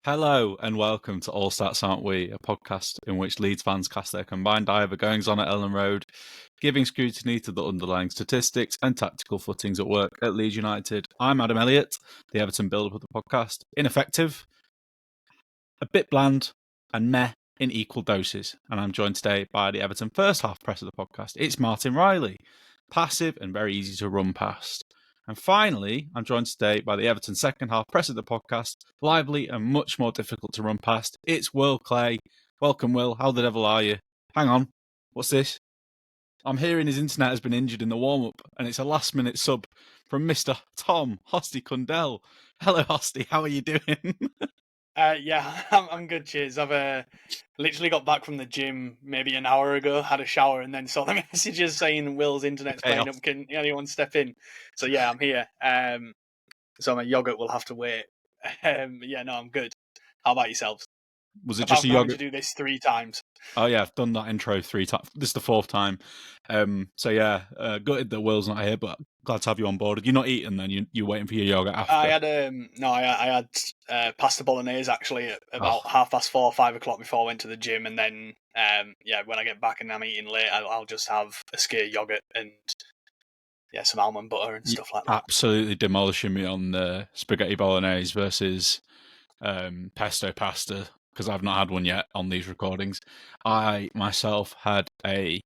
Hello and welcome to All Stats Aren't We, a podcast in which Leeds fans cast their combined eye over goings on at Elland Road, giving scrutiny to the underlying statistics and tactical footings at work at Leeds United. I'm Adam Elliott, the Everton build-up of the podcast. Ineffective, a bit bland, and meh in equal doses. And I'm joined today by the Everton first half press of the podcast. It's Martin Riley, passive and very easy to run past. And finally, I'm joined today by the Everton second half press of the podcast, lively and much more difficult to run past. It's Will Clay. Welcome, Will. How the devil are you? Hang on. What's this? I'm hearing his internet has been injured in the warm-up, and it's a last-minute sub from Mr. Tom Hosty Cundell. Hello, Hosty. How are you doing? Yeah, I'm good, cheers. I've literally got back from the gym maybe an hour ago, had a shower, and then saw the messages saying Will's internet's playing up, can anyone step in? So yeah, I'm here. So my yogurt will have to wait. Yeah, no, I'm good. How about yourselves? Was it Apart just a from having yogurt? to do this 3 times. Oh yeah, I've done that intro 3 times. This is the 4th time. So yeah, gutted that Will's not here, but glad to have you on board. You're not eating then? You're waiting for your yogurt after? I had pasta bolonaise actually at about 4:30, 5 o'clock before I went to the gym, and then when I get back and I'm eating late, I'll just have a skyr yogurt and some almond butter and stuff like that. Absolutely demolishing me on the spaghetti bolognese versus pesto pasta, because I've not had one yet on these recordings. I myself had a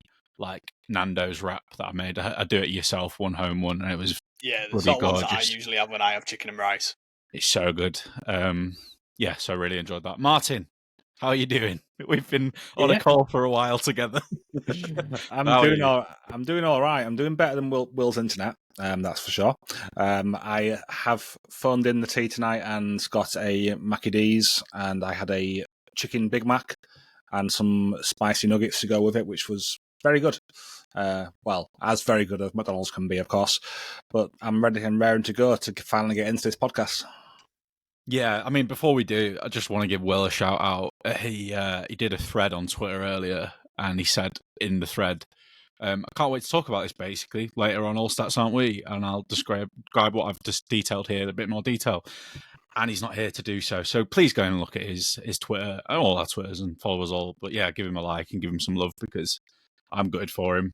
Nando's wrap that I made. I do it yourself, one home one, and it was the sort of ones that I usually have when I have chicken and rice. It's so good. So I really enjoyed that. Martin, how are you doing? We've been on a call for a while together. I'm doing all right. I'm doing better than Will's internet, that's for sure. I have phoned in the tea tonight and got a Mackie D's, and I had a chicken Big Mac and some spicy nuggets to go with it, which was very good. As very good as McDonald's can be, of course. But I'm ready and raring to go to finally get into this podcast. Yeah, I mean, before we do, I just want to give Will a shout out. He did a thread on Twitter earlier, and he said in the thread, I can't wait to talk about this basically later on All Stats Aren't We, and I'll describe what I've just detailed here in a bit more detail. And he's not here to do so. So please go and look at his Twitter, and all our Twitters, and follow us all. But yeah, give him a like and give him some love, because I'm good for him.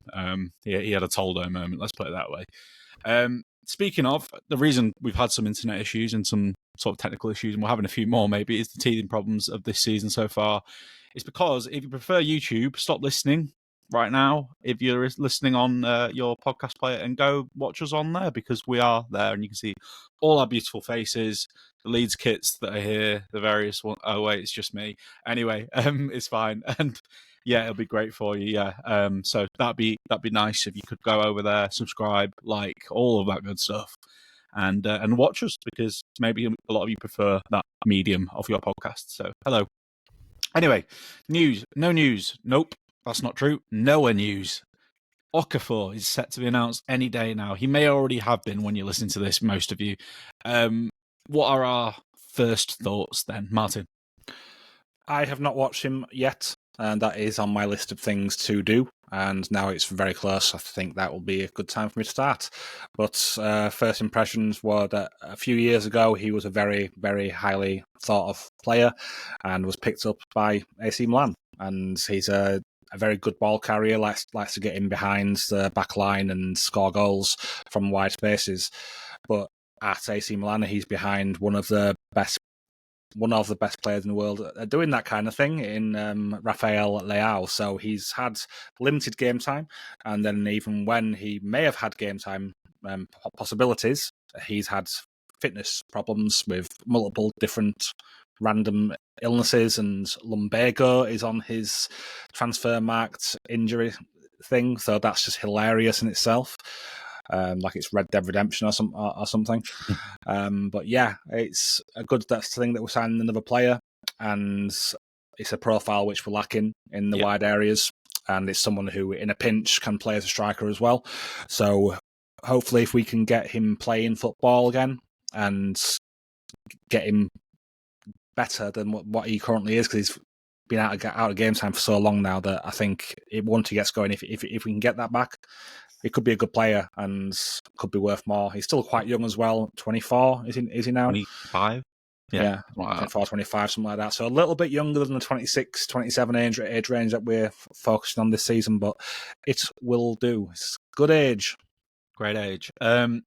He had a Toldo moment, let's put it that way. Speaking of, the reason we've had some internet issues and some sort of technical issues, and we're having a few more maybe, is the teething problems of this season so far. It's because if you prefer YouTube, stop listening right now. If you're listening on your podcast player, and go watch us on there, because we are there, and you can see all our beautiful faces, the Leeds kits that are here, the various ones. Oh wait, it's just me. Anyway, it's fine. And yeah, it'll be great for you. Yeah. So that'd be nice if you could go over there, subscribe, like, all of that good stuff, and watch us, because maybe a lot of you prefer that medium of your podcast. So hello. Anyway, news. No news. Nope, that's not true. Nowhere news. Okafor is set to be announced any day now. He may already have been when you listen to this, most of you. What are our first thoughts then, Martin? I have not watched him yet, and that is on my list of things to do. And now it's very close. I think that will be a good time for me to start. But first impressions were that a few years ago he was a very, very highly thought of player and was picked up by AC Milan. And he's a very good ball carrier, likes to get in behind the back line and score goals from wide spaces. But at AC Milan, he's behind one of the best players in the world doing that kind of thing in Rafael Leao. So he's had limited game time, and then even when he may have had game time possibilities, he's had fitness problems with multiple different random illnesses, and lumbago is on his transfer marked injury thing. So that's just hilarious in itself. Like it's Red Dead Redemption or something. But yeah, it's a good thing that we're signing another player, and it's a profile which we're lacking in the wide areas, and it's someone who in a pinch can play as a striker as well. So hopefully if we can get him playing football again and get him better than what he currently is, because he's been out of game time for so long now, that I think once he gets going, if we can get that back, he could be a good player and could be worth more. He's still quite young as well. 24, is he now? 25. Yeah, 24, 25, something like that. So a little bit younger than the 26, 27 age range that we're focusing on this season, but it will do. It's good age. Great age. The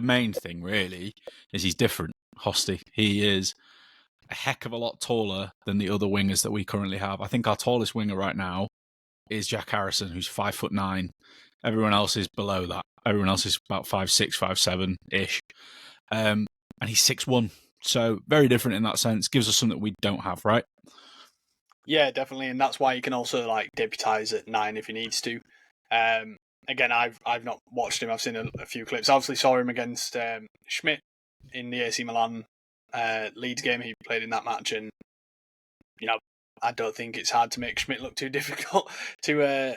main thing really is he's different. Hosty. He is a heck of a lot taller than the other wingers that we currently have. I think our tallest winger right now is Jack Harrison, who's 5'9". Everyone else is below that. Everyone else is about 5'6", 5'7" ish. And he's 6'1". So very different in that sense. Gives us something that we don't have, right? Yeah, definitely, and that's why he can also like deputise at 9 if he needs to. Again, I've not watched him. I've seen a few clips. Obviously, saw him against Schmidt in the AC Milan Leeds game. He played in that match, and I don't think it's hard to make Schmidt look too difficult to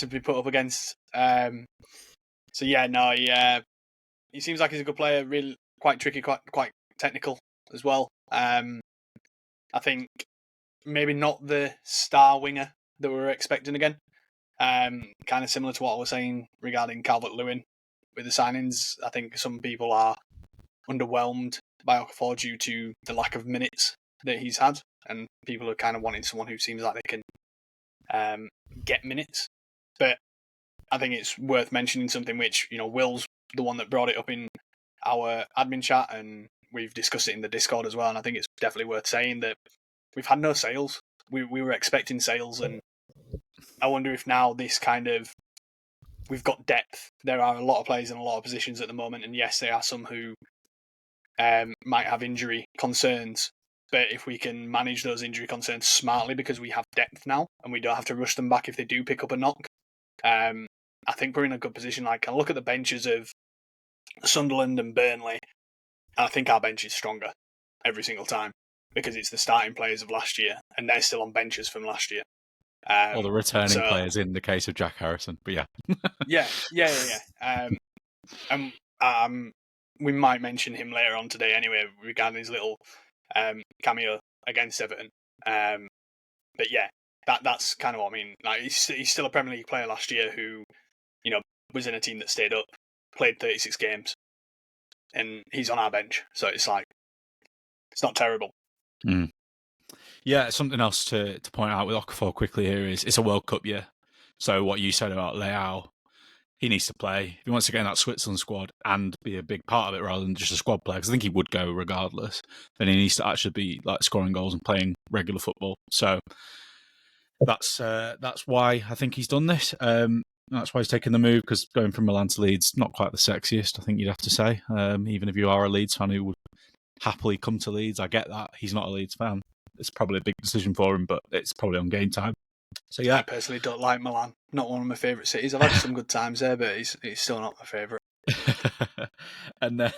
be put up against. So yeah, no, he seems like he's a good player. Really quite tricky, quite technical as well. I think maybe not the star winger that we were expecting again. Kind of similar to what I was saying regarding Calvert-Lewin with the signings. I think some people are underwhelmed by Okafor due to the lack of minutes that he's had, and people are kind of wanting someone who seems like they can get minutes. But I think it's worth mentioning something which, Will's the one that brought it up in our admin chat, and we've discussed it in the Discord as well, and I think it's definitely worth saying that we've had no sales. We were expecting sales, and I wonder if now this kind of... We've got depth. There are a lot of players in a lot of positions at the moment, and yes, there are some who might have injury concerns, but if we can manage those injury concerns smartly because we have depth now, and we don't have to rush them back if they do pick up a knock, I think we're in a good position. Like, I look at the benches of Sunderland and Burnley, and I think our bench is stronger every single time because it's the starting players of last year, and they're still on benches from last year. Or the returning players in the case of Jack Harrison, but yeah. Yeah. We might mention him later on today anyway regarding his little cameo against Everton. But yeah, that's kind of what I mean. Like, he's still a Premier League player last year who, was in a team that stayed up, played 36 games, and he's on our bench. So it's like, it's not terrible. Mm. Yeah, something else to point out with Okafor quickly here is it's a World Cup year. So what you said about Leao, he needs to play. If he wants to get in that Switzerland squad and be a big part of it rather than just a squad player, because I think he would go regardless, then he needs to actually be like scoring goals and playing regular football. So that's why I think he's done this. That's why he's taken the move, because going from Milan to Leeds, not quite the sexiest, I think you'd have to say. Even if you are a Leeds fan who would happily come to Leeds, I get that. He's not a Leeds fan. It's probably a big decision for him, but it's probably on game time. So yeah, I personally don't like Milan. Not one of my favourite cities. I've had some good times there, but it's still not my favourite. And then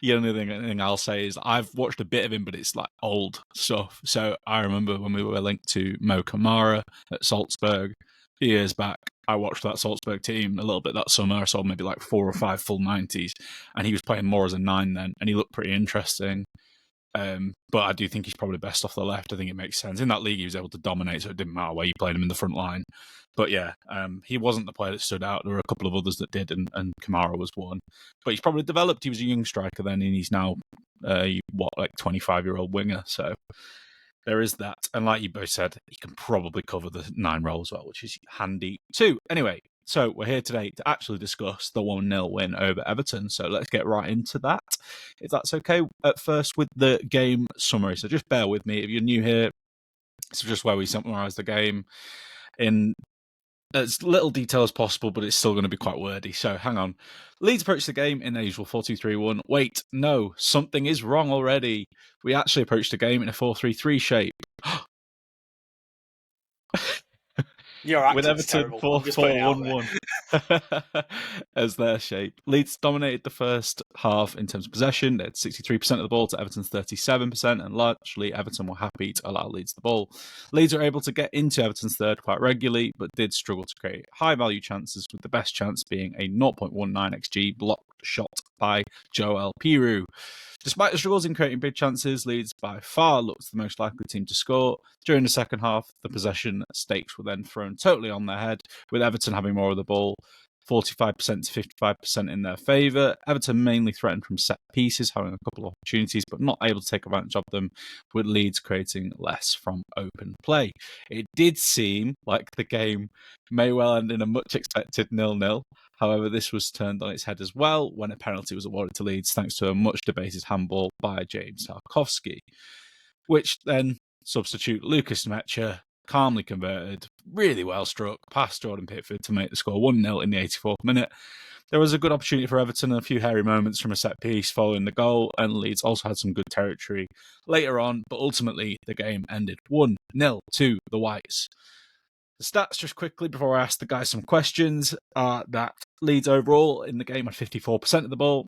the only thing I'll say is I've watched a bit of him, but it's like old stuff. So I remember when we were linked to Mo Kamara at Salzburg a few years back, I watched that Salzburg team a little bit that summer. I saw maybe like 4 or 5 full 90s, and he was playing more as a 9 then, and he looked pretty interesting. But I do think he's probably best off the left. I think it makes sense. In that league, he was able to dominate, so it didn't matter where you played him in the front line. But yeah, he wasn't the player that stood out. There were a couple of others that did, and Kamara was one. But he's probably developed. He was a young striker then, and he's now, 25-year-old winger. So there is that. And like you both said, he can probably cover the 9 role as well, which is handy too. Anyway, so we're here today to actually discuss the 1-0 win over Everton. So let's get right into that, if that's okay. At first with the game summary. So just bear with me if you're new here. It's just where we summarise the game in as little detail as possible, but it's still going to be quite wordy. So hang on. Leeds approached the game in their usual 4-2-3-1. Wait, no, something is wrong already. We actually approached the game in a 4-3-3 shape. With Everton 4-4-1-1 as their shape. Leeds dominated the first half in terms of possession. They had 63% of the ball to Everton's 37%, and largely Everton were happy to allow Leeds the ball. Leeds were able to get into Everton's third quite regularly, but did struggle to create high-value chances, with the best chance being a 0.19 XG blocked shot by Joel Piroux. Despite the struggles in creating big chances, Leeds by far looked the most likely team to score. During the second half, the possession stakes were then thrown totally on their head, with Everton having more of the ball. 45% to 55% in their favour. Everton mainly threatened from set pieces, having a couple of opportunities, but not able to take advantage of them, with Leeds creating less from open play. It did seem like the game may well end in a much expected 0-0. However, this was turned on its head as well when a penalty was awarded to Leeds thanks to a much debated handball by James Tarkowski, which then substitute Lucas Mecha calmly converted, really well struck, past Jordan Pickford to make the score 1-0 in the 84th minute. There was a good opportunity for Everton and a few hairy moments from a set piece following the goal, and Leeds also had some good territory later on, but ultimately the game ended 1-0 to the Whites. The stats, just quickly before I ask the guys some questions, are that Leeds overall in the game had 54% of the ball,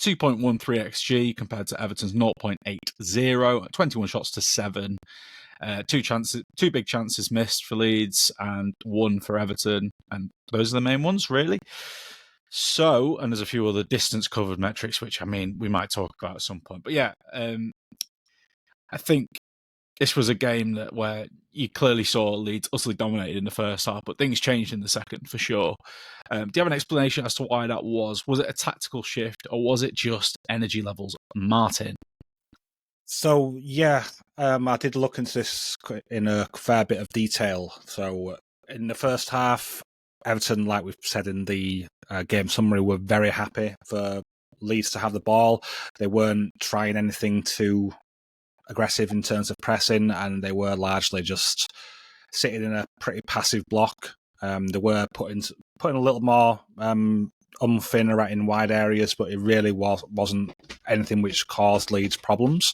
2.13 XG compared to Everton's 0.80, 21 shots to 7. Two big chances missed for Leeds and one for Everton, and those are the main ones, really. So, and there's a few other distance covered metrics, which, I mean, we might talk about at some point. But yeah, I think this was a game where you clearly saw Leeds utterly dominated in the first half, but things changed in the second for sure. Do you have an explanation as to why that was? Was it a tactical shift, or was it just energy levels, Martin? So, yeah, I did look into this in a fair bit of detail. So, in the first half, Everton, like we've said in the game summary, were very happy for Leeds to have the ball. They weren't trying anything too aggressive in terms of pressing, and they were largely just sitting in a pretty passive block. They were putting a little more umphing around in wide areas, but it really wasn't anything which caused Leeds problems.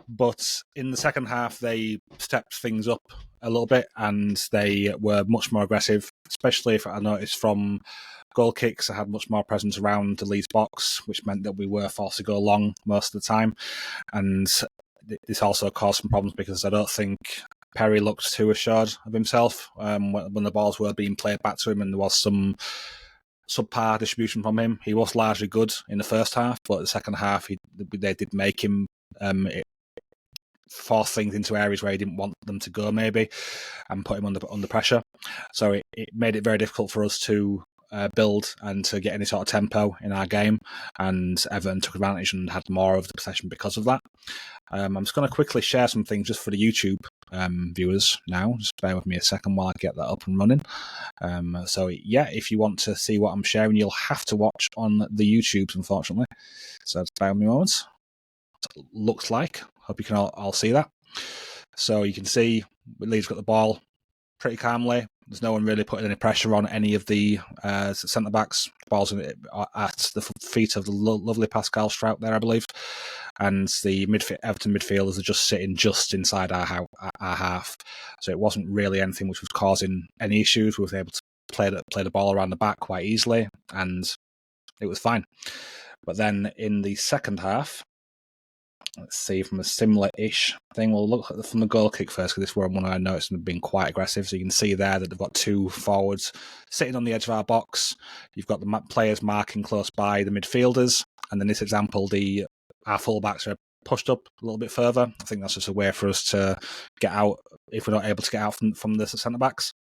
But in the second half, they stepped things up a little bit, and they were much more aggressive, especially if I noticed from goal kicks. I had much more presence around the Leeds box, which meant that we were forced to go long most of the time. And this also caused some problems because I don't think Perry looked too assured of himself when the balls were being played back to him, and there was some subpar distribution from him. He was largely good in the first half, but the second half they did make him force things into areas where he didn't want them to go, maybe, and put him under pressure. So it made it very difficult for us to build and to get any sort of tempo in our game, and Everton took advantage and had more of the possession because of that. I'm just going to quickly share some things just for the YouTube viewers now. Just bear with me a second while I get that up and running. So yeah, if you want to see what I'm sharing, you'll have to watch on the YouTubes, unfortunately. So just bear with me a moment. It looks like. Hope you can all see that. So you can see Leeds got the ball pretty calmly. There's no one really putting any pressure on any of the centre-backs. Ball's at the feet of the lovely Pascal Struijk there, I believe. And the Everton midfielders are just sitting just inside our half. So it wasn't really anything which was causing any issues. We were able to play the ball around the back quite easily, and it was fine. But then in the second half, let's see, from a similar-ish thing, we'll look at from the goal kick first, because this is where one I noticed have been quite aggressive. So you can see there that they've got two forwards sitting on the edge of our box. You've got the players marking close by the midfielders, and in this example, our fullbacks are pushed up a little bit further. I think that's just a way for us to get out if we're not able to get out from the centre-backs.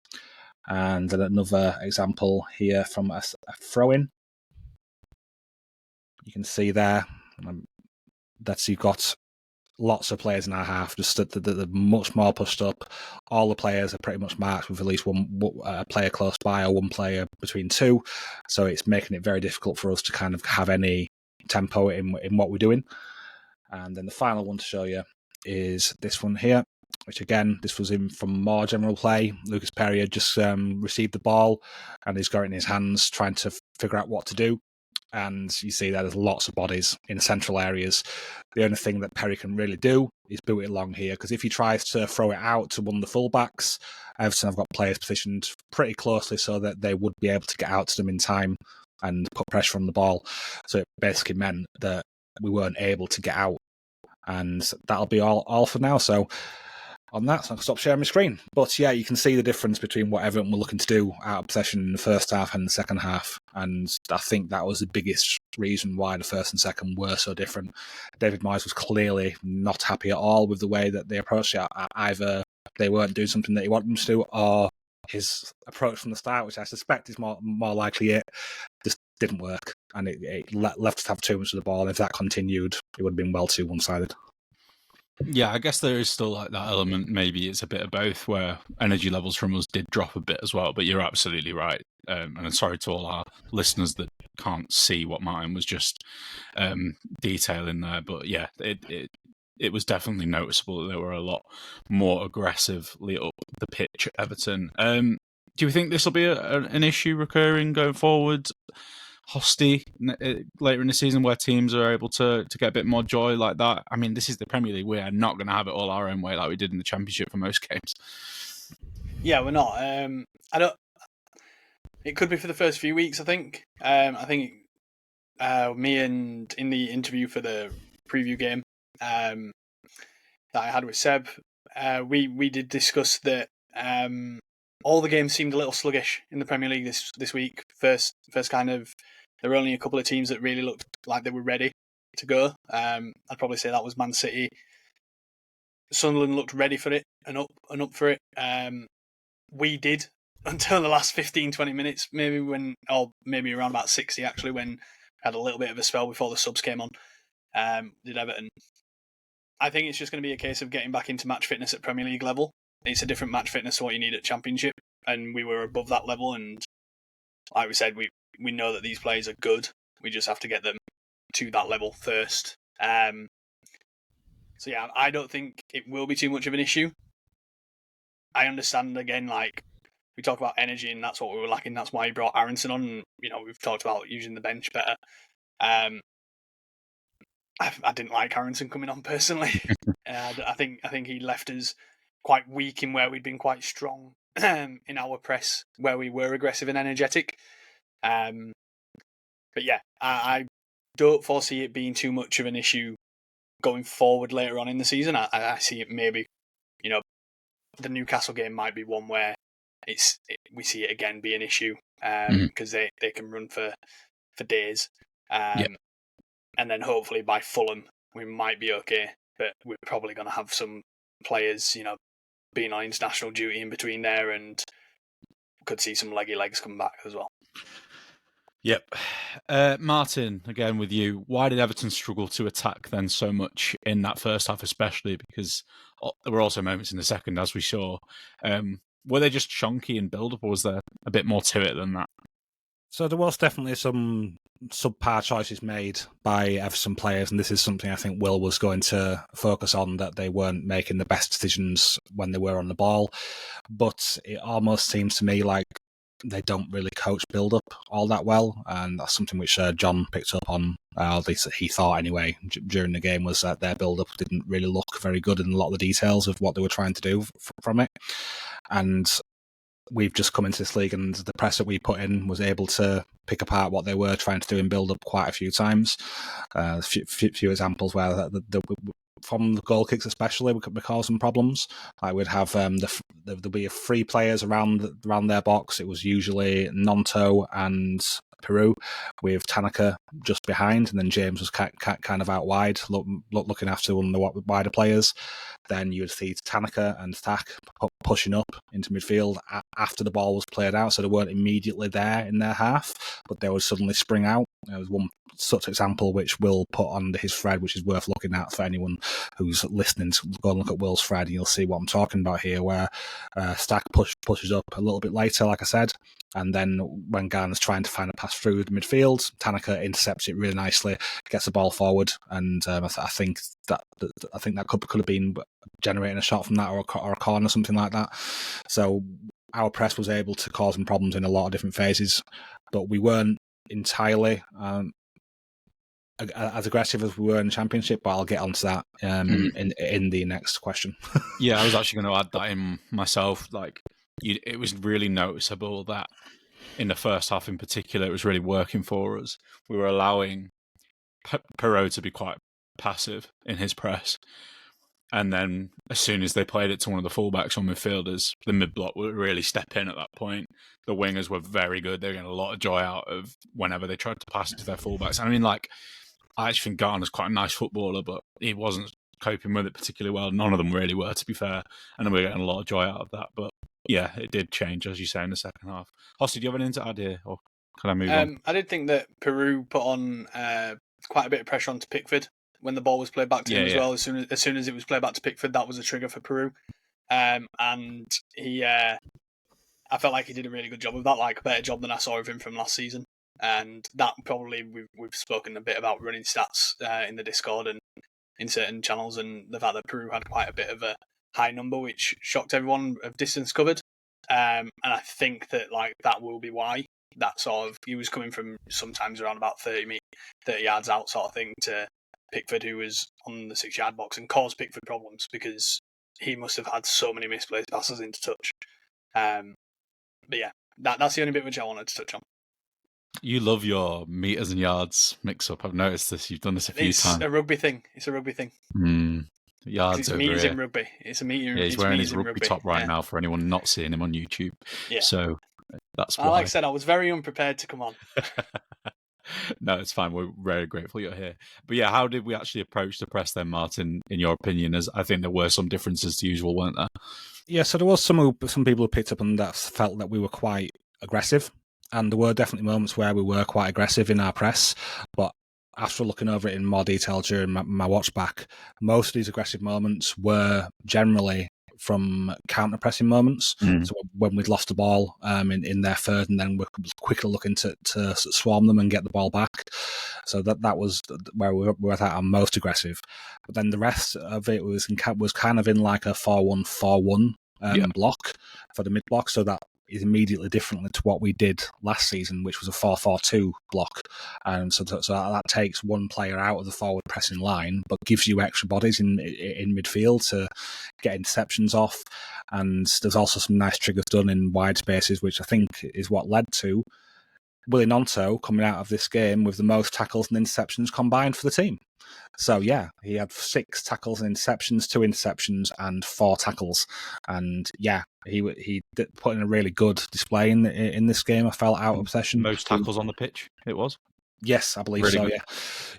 And then another example here from a throw-in. You can see there that you've got lots of players in our half, just that they're much more pushed up. All the players are pretty much marked with at least one player close by or one player between two. So it's making it very difficult for us to kind of have any tempo in what we're doing. And then the final one to show you is this one here, which again, this was in from more general play. Lucas Perry had just received the ball and he's got it in his hands trying to figure out what to do. And you see that there's lots of bodies in central areas. The only thing that Perry can really do is boot it along here, because if he tries to throw it out to one of the fullbacks, Everton have got players positioned pretty closely so that they would be able to get out to them in time and put pressure on the ball. So it basically meant that we weren't able to get out. And that'll be all for now. So on that, so I can stop sharing my screen. But yeah, you can see the difference between what Everton were looking to do out of possession in the first half and the second half. And I think that was the biggest reason why the first and second were so different. David Moyes was clearly not happy at all with the way that they approached it. Either they weren't doing something that he wanted them to do, or his approach from the start, which I suspect is more likely it, just didn't work, and it left us to have too much of the ball. And if that continued, it would have been well too one-sided. Yeah, I guess there is still like that element. Maybe it's a bit of both, where energy levels from us did drop a bit as well. But you're absolutely right, and I'm sorry to all our listeners that can't see what Martin was just detailing there. But yeah, it was definitely noticeable that they were a lot more aggressively up the pitch at Everton. Do you think this will be an issue recurring going forward? Hosty later in the season where teams are able to get a bit more joy like that. I mean, this is the Premier League. We are not going to have it all our own way like we did in the Championship for most games. Yeah, we're not. I don't. It could be for the first few weeks. I think. Me and in the interview for the preview game that I had with Seb, we did discuss that all the games seemed a little sluggish in the Premier League this week. First kind of, there were only a couple of teams that really looked like they were ready to go. I'd probably say that was Man City. Sunderland looked ready for it and up for it. We did until the last 15-20 minutes, maybe around about 60 actually, when we had a little bit of a spell before the subs came on. Did Everton. I think it's just going to be a case of getting back into match fitness at Premier League level. It's a different match fitness to what you need at Championship, and we were above that level. And like we said, we know that these players are good. We just have to get them to that level first. So yeah, I don't think it will be too much of an issue. I understand, again, like, we talk about energy and that's what we were lacking. That's why he brought Aronson on. And, we've talked about using the bench better. I didn't like Aronson coming on personally. I think he left us quite weak in where we'd been quite strong in our press, where we were aggressive and energetic. But yeah, I don't foresee it being too much of an issue going forward later on in the season. I see it maybe, the Newcastle game might be one where we see it again be an issue because they can run for days. And then hopefully by Fulham, we might be okay. But we're probably going to have some players, being on international duty in between there, and could see some leggy legs come back as well. Yep. Martin, again with you, why did Everton struggle to attack then so much in that first half, especially? Because there were also moments in the second, as we saw. Were they just chunky in build-up, or was there a bit more to it than that? So there was definitely some subpar choices made by Everton players, and this is something I think Will was going to focus on, that they weren't making the best decisions when they were on the ball. But it almost seems to me like they don't really coach build-up all that well, and that's something which John picked up on, at least he thought anyway, during the game, was that their build-up didn't really look very good in a lot of the details of what they were trying to do from it. And we've just come into this league, and the press that we put in was able to pick apart what they were trying to do in build-up quite a few times. A few examples where from the goal kicks especially, we could cause some problems. Like we'd have there'd be 3 players around their box. It was usually Nonto and Peru, with Tanaka just behind, and then James was kind of out wide, looking after one of the wider players. Then you would see Tanaka and Stack pushing up into midfield after the ball was played out, so they weren't immediately there in their half, but they would suddenly spring out. There was one such example which Will put on his thread, which is worth looking at for anyone who's listening. To go and look at Will's thread, and you'll see what I'm talking about here, where Stack pushes up a little bit later, like I said, and then when Garner's trying to find a pass through the midfield, Tanaka intercepts it really nicely, gets the ball forward, and I think that could have been generating a shot from that, or a corner, something like that. So our press was able to cause them problems in a lot of different phases, but we weren't entirely as aggressive as we were in the Championship. But I'll get onto that in the next question. Yeah, I was actually going to add that in myself. Like, it was really noticeable that in the first half in particular, it was really working for us. We were allowing Perot to be quite passive in his press. And then as soon as they played it to one of the fullbacks or midfielders, the mid-block would really step in at that point. The wingers were very good. They were getting a lot of joy out of whenever they tried to pass it to their fullbacks. I mean, like, I actually think Garner's quite a nice footballer, but he wasn't coping with it particularly well. None of them really were, to be fair. And we were getting a lot of joy out of that. But yeah, it did change, as you say, in the second half. Hosty, do you have anything to add here, or can I move on? I did think that Peru put on quite a bit of pressure onto Pickford when the ball was played back to him as well. As soon as it was played back to Pickford, that was a trigger for Peru. And he, I felt like he did a really good job of that, like a better job than I saw of him from last season. And that probably we've spoken a bit about running stats in the Discord and in certain channels, and the fact that Peru had quite a bit of a high number, which shocked everyone of distance covered. And I think that like that will be why that sort of he was coming from sometimes around about 30 yards out sort of thing to Pickford, who was on the 6-yard box and caused Pickford problems because he must have had so many misplaced passes into touch. But yeah, that's the only bit which I wanted to touch on. You love your meters and yards mix-up. I've noticed this. You've done this a few times. It's a rugby thing. Yards it's over meters here. in rugby. It's a meter. Yeah, he's wearing his rugby top right now for anyone not seeing him on YouTube. Yeah. So that's why. Like I said, I was very unprepared to come on. No, it's fine. We're very grateful you're here. But yeah, how did we actually approach the press then, Martin, in your opinion? As I think there were some differences to usual, weren't there? Yeah, so there was some people who picked up on that felt that we were quite aggressive. And there were definitely moments where we were quite aggressive in our press. But after looking over it in more detail during my watch back, most of these aggressive moments were generally from counter-pressing moments. So when we'd lost the ball in their third, and then we're quickly looking to swarm them and get the ball back. So that was where we were at our most aggressive. But then the rest of it was kind of in like a 4-1-4-1 block for the mid-block, so that is immediately different to what we did last season, which was a 4-4-2 block. And so that takes one player out of the forward pressing line, but gives you extra bodies in midfield to get interceptions off. And there's also some nice triggers done in wide spaces, which I think is what led to Willie Gnonto coming out of this game with the most tackles and interceptions combined for the team. So yeah, he had 6 tackles and interceptions, 2 interceptions, and 4 tackles. And yeah, he did put in a really good display in this game. I felt out of possession. Most tackles on the pitch, it was. Yes, I believe really so. Good.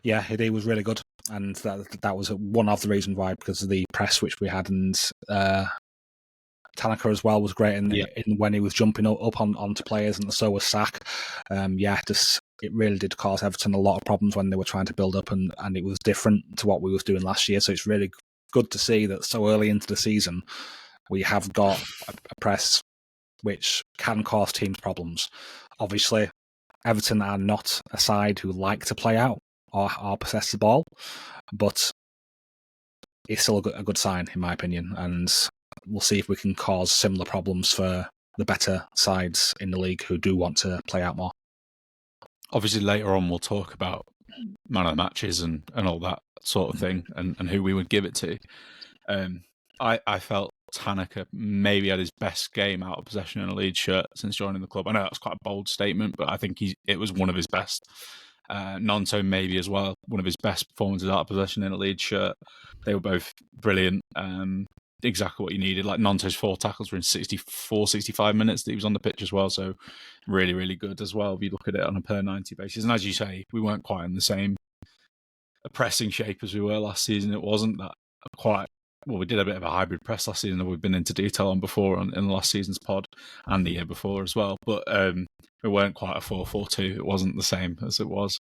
Yeah, he was really good, and that was one of the reasons why, because of the press which we had, and Tanaka as well was great in when he was jumping up onto players, and so was Sack. It really did cause Everton a lot of problems when they were trying to build up, and it was different to what we was doing last year. So it's really good to see that so early into the season we have got a press which can cause teams problems. Obviously, Everton are not a side who like to play out or possess the ball, but it's still a good sign in my opinion, and we'll see if we can cause similar problems for the better sides in the league who do want to play out more. Obviously, later on, we'll talk about man of the matches and all that sort of thing, and who we would give it to. I felt Tanaka maybe had his best game out of possession in a Leeds shirt since joining the club. I know that's quite a bold statement, but I think it was one of his best. Gnonto maybe as well, one of his best performances out of possession in a Leeds shirt. They were both brilliant. Exactly what you needed. Like Gnonto's 4 tackles were in 65 minutes that he was on the pitch as well. So really, really good as well if you look at it on a per 90 basis. And as you say, we weren't quite in the same pressing shape as we were last season. It wasn't that quite. Well, we did a bit of a hybrid press last season that we've been into detail on before in the last season's pod and the year before as well. But we weren't quite a 4-4-2. It wasn't the same as it was,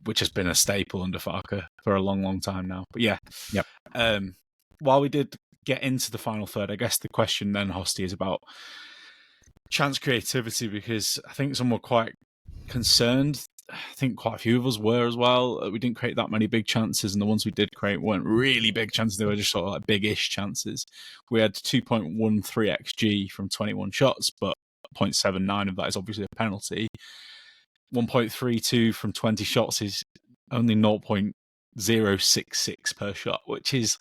which has been a staple under Farke for a long, long time now. But yeah. While we did get into the final third, I guess the question then, Hosty, is about chance creativity, because I think some were quite concerned. I think quite a few of us were as well. We didn't create that many big chances, and the ones we did create weren't really big chances. They were just sort of like big-ish chances. We had 2.13 XG from 21 shots, but 0.79 of that is obviously a penalty. 1.32 from 20 shots is only 0.066 per shot, which is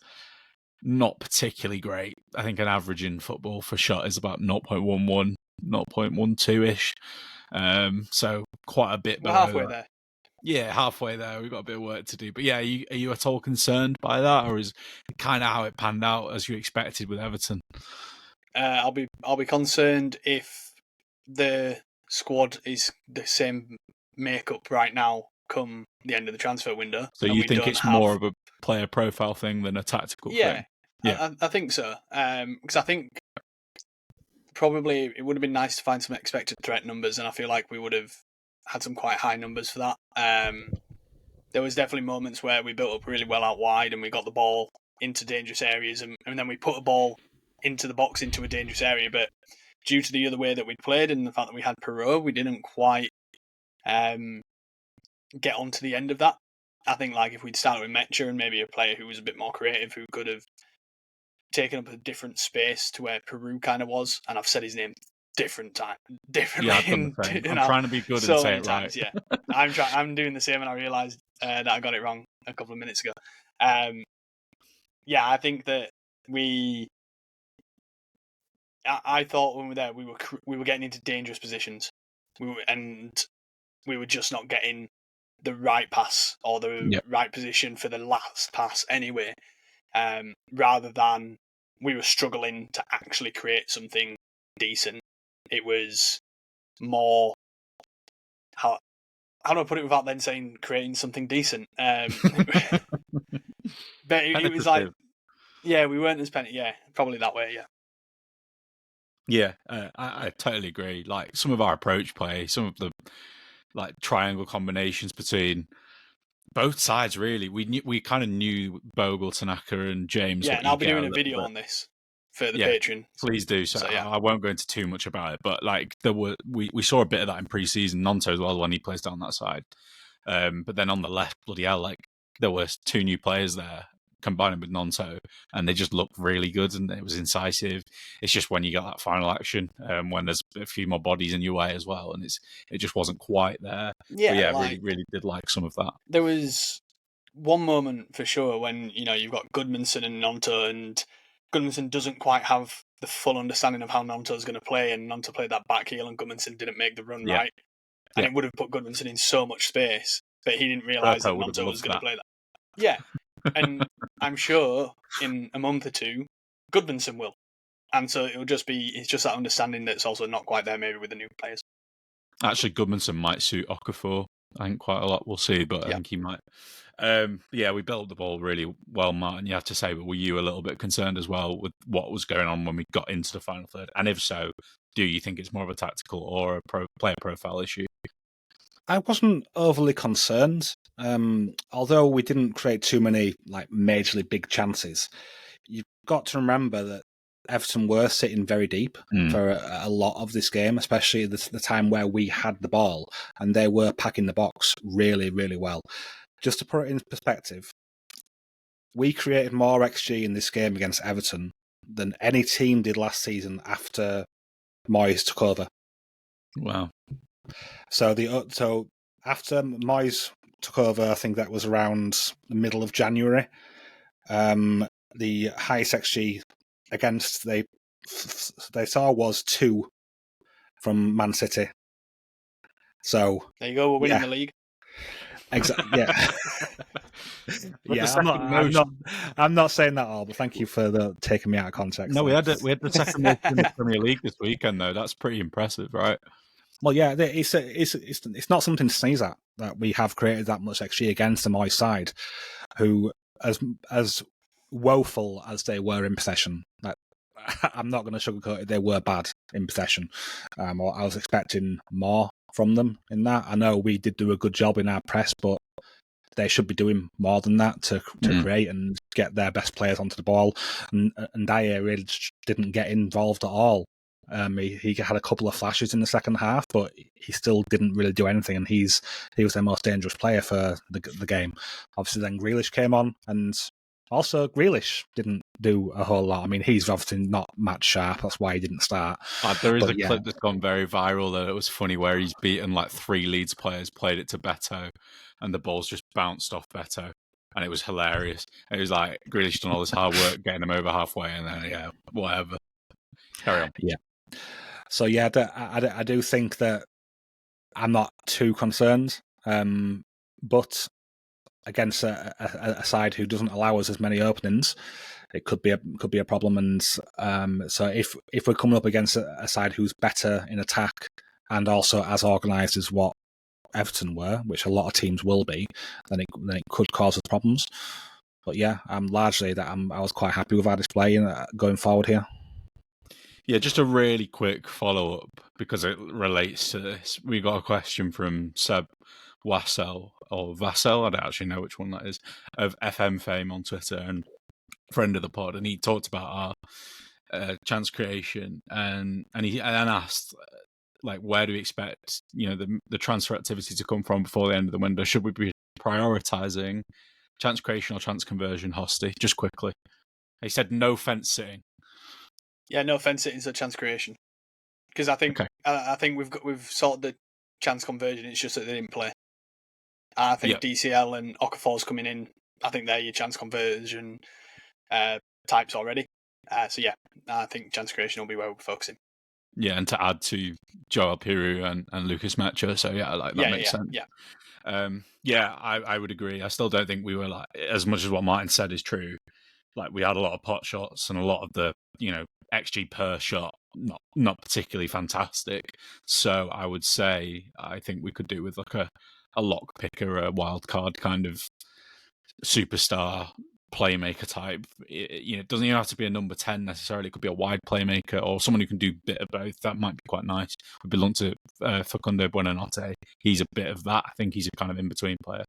not particularly great. I think an average in football for shot is about 0.11, 0.12-ish. So quite a bit below. We're halfway there. Yeah, halfway there. We've got a bit of work to do. But yeah, are you at all concerned by that, or is it kind of how it panned out as you expected with Everton? I'll be concerned if the squad is the same makeup right now come the end of the transfer window. So you think it's more of a player profile thing than a tactical thing? Yeah, I think so. Because I think probably it would have been nice to find some expected threat numbers, and I feel like we would have had some quite high numbers for that. There was definitely moments where we built up really well out wide and we got the ball into dangerous areas, and then we put a ball into the box into a dangerous area, but due to the other way that we'd played and the fact that we had Perot, we didn't quite get onto the end of that. I think like if we'd started with Mecha and maybe a player who was a bit more creative, who could have taken up a different space to where Peru kind of was, and I've said his name differently. Yeah, I'm trying to be good so and say many it times, right. Yeah, I'm doing the same, and I realised that I got it wrong a couple of minutes ago. Yeah, I think that I thought when we were there, we were getting into dangerous positions, and we were just not getting the right pass or the right position for the last pass anyway. Rather than we were struggling to actually create something decent, it was more how do I put it without then saying creating something decent? But it was like, yeah, we weren't as penny. Yeah, probably that way. Yeah. Yeah, I totally agree. Like some of our approach play, some of the like triangle combinations between both sides, really. We kind of knew Bogle, Tanaka, and James. Yeah, and I'll be doing a video on this for the Patreon. Please do. So I won't go into too much about it, but like we saw a bit of that in pre-season. Nonto as well when he plays down that side. But then on the left, bloody hell, like there were two new players there combining with Nonto, and they just looked really good, and it was incisive. It's just when you got that final action, when there's a few more bodies in your way as well, and it just wasn't quite there. Yeah, but yeah, like, really did like some of that. There was one moment for sure when you've got Goodmanson and Nonto, and Goodmanson doesn't quite have the full understanding of how Nonto's going to play, and Nonto played that back heel, and Goodmanson didn't make the run right, and it would have put Goodmanson in so much space, but he didn't realise that Nonto was going to play that. Yeah. And I'm sure in a month or two, Goodmanson will. And so it's just that understanding that's also not quite there maybe with the new players. Actually, Goodmanson might suit Okafor, I think, quite a lot. We'll see, but I think he might. We built the ball really well, Martin. You have to say, but were you a little bit concerned as well with what was going on when we got into the final third? And if so, do you think it's more of a tactical or a player profile issue? I wasn't overly concerned, although we didn't create too many like majorly big chances. You've got to remember that Everton were sitting very deep for a lot of this game, especially the time where we had the ball, and they were packing the box really, really well. Just to put it in perspective, we created more XG in this game against Everton than any team did last season after Moyes took over. Wow. So after Moyes took over, I think that was around the middle of January. The highest XG against they saw was 2 from Man City. So there you go. We're winning the league. Exactly. Yeah. I'm not saying that all, but thank you for taking me out of context. No, we had the second most in the Premier League this weekend, though. That's pretty impressive, right? Well, yeah, it's not something to sneeze at that we have created that much XG against the Moyes side, who as woeful as they were in possession. Like, I'm not going to sugarcoat it; they were bad in possession. I was expecting more from them in that. I know we did do a good job in our press, but they should be doing more than that to create and get their best players onto the ball. And Dyer really didn't get involved at all. He had a couple of flashes in the second half, but he still didn't really do anything, and he was their most dangerous player for the game. Obviously, then Grealish came on, and also Grealish didn't do a whole lot. I mean, he's obviously not match sharp, that's why he didn't start. There is a clip that's gone very viral, though. It was funny where he's beaten like 3 Leeds players, played it to Beto, and the ball's just bounced off Beto. And it was hilarious. It was like Grealish done all this hard work getting him over halfway, and then, whatever. Carry on. Yeah. So, I do think that I'm not too concerned, but against a side who doesn't allow us as many openings, it could be a problem. And so if we're coming up against a side who's better in attack and also as organised as what Everton were, which a lot of teams will be, then it could cause us problems. But yeah, I was quite happy with our display going forward here. Yeah, just a really quick follow-up because it relates to this. We got a question from Seb Wassel, or Vassell, I don't actually know which one that is, of FM fame on Twitter and friend of the pod, and he talked about our chance creation and he asked, like, where do we expect the transfer activity to come from before the end of the window? Should we be prioritising chance creation or chance conversion, Hosty? Just quickly. He said no fence sitting. Yeah, no fence sitting, so chance creation. Because I think we've sorted the chance conversion. It's just that they didn't play. I think DCL and Okafor's coming in. I think they're your chance conversion types already. So yeah, I think chance creation will be where we're focusing. Yeah, and to add to Joel Piru and Lucas Mecha, so yeah, like that makes sense. Yeah, I would agree. I still don't think we were, like, as much as what Martin said is true. Like, we had a lot of pot shots and a lot of the XG per shot not particularly fantastic. So I would say I think we could do with like a lock picker, a wild card kind of superstar playmaker type. It doesn't even have to be a number 10 necessarily. It could be a wide playmaker or someone who can do a bit of both. That might be quite nice. We belong to Facundo Buonanotte. He's a bit of that. I think he's a kind of in-between player.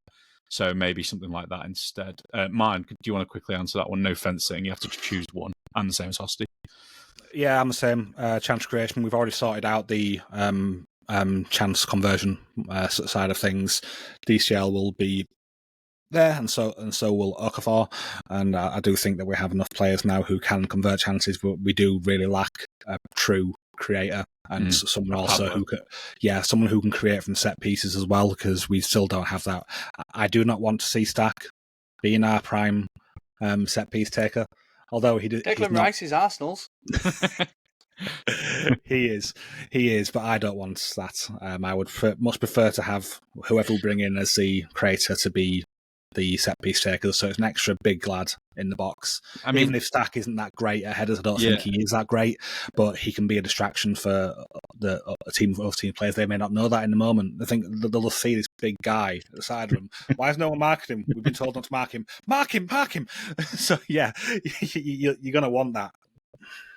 So maybe something like that instead. Martin, do you want to quickly answer that one? No fencing. You have to choose one. I'm the same as Hosty. Yeah, I'm the same. Chance creation. We've already sorted out the chance conversion side of things. DCL will be there, and so will Okafor. And I do think that we have enough players now who can convert chances, but we do really lack a true creator and someone also someone who can create from set pieces as well, because we still don't have that. I do not want to see Stack being our prime set piece taker, although Declan Rice is Arsenal's. He is, but I don't want that. I would much prefer to have whoever we bring in as the creator to be the set piece taker, so it's an extra big lad in the box. I mean, even if Stack isn't that great at headers, I don't think he is that great, but he can be a distraction for the team players. They may not know that in the moment. I think they'll see this big guy at the side of him. Why is no one marking him? We've been told not to mark him. Mark him! So yeah, you're going to want that.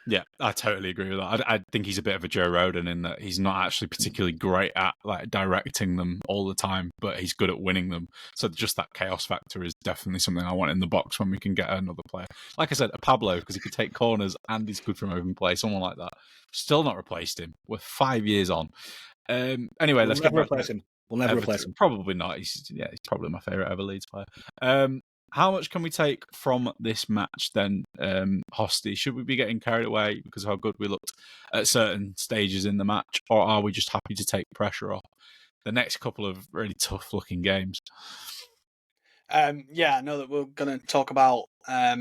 Yeah, I totally agree with that. I think he's a bit of a Joe Roden in that he's not actually particularly great at like directing them all the time, but he's good at winning them. So just that chaos factor is definitely something I want in the box when we can get another player. Like I said, a Pablo, because he could take corners and he's good from open play, someone like that. Still not replaced him. We're 5 years on. Anyway, let's get replace him. We'll never replace him. Probably not. He's probably my favourite ever Leeds player. How much can we take from this match then, Hosty? Should we be getting carried away because of how good we looked at certain stages in the match, or are we just happy to take pressure off the next couple of really tough-looking games? I know that we're going to talk about a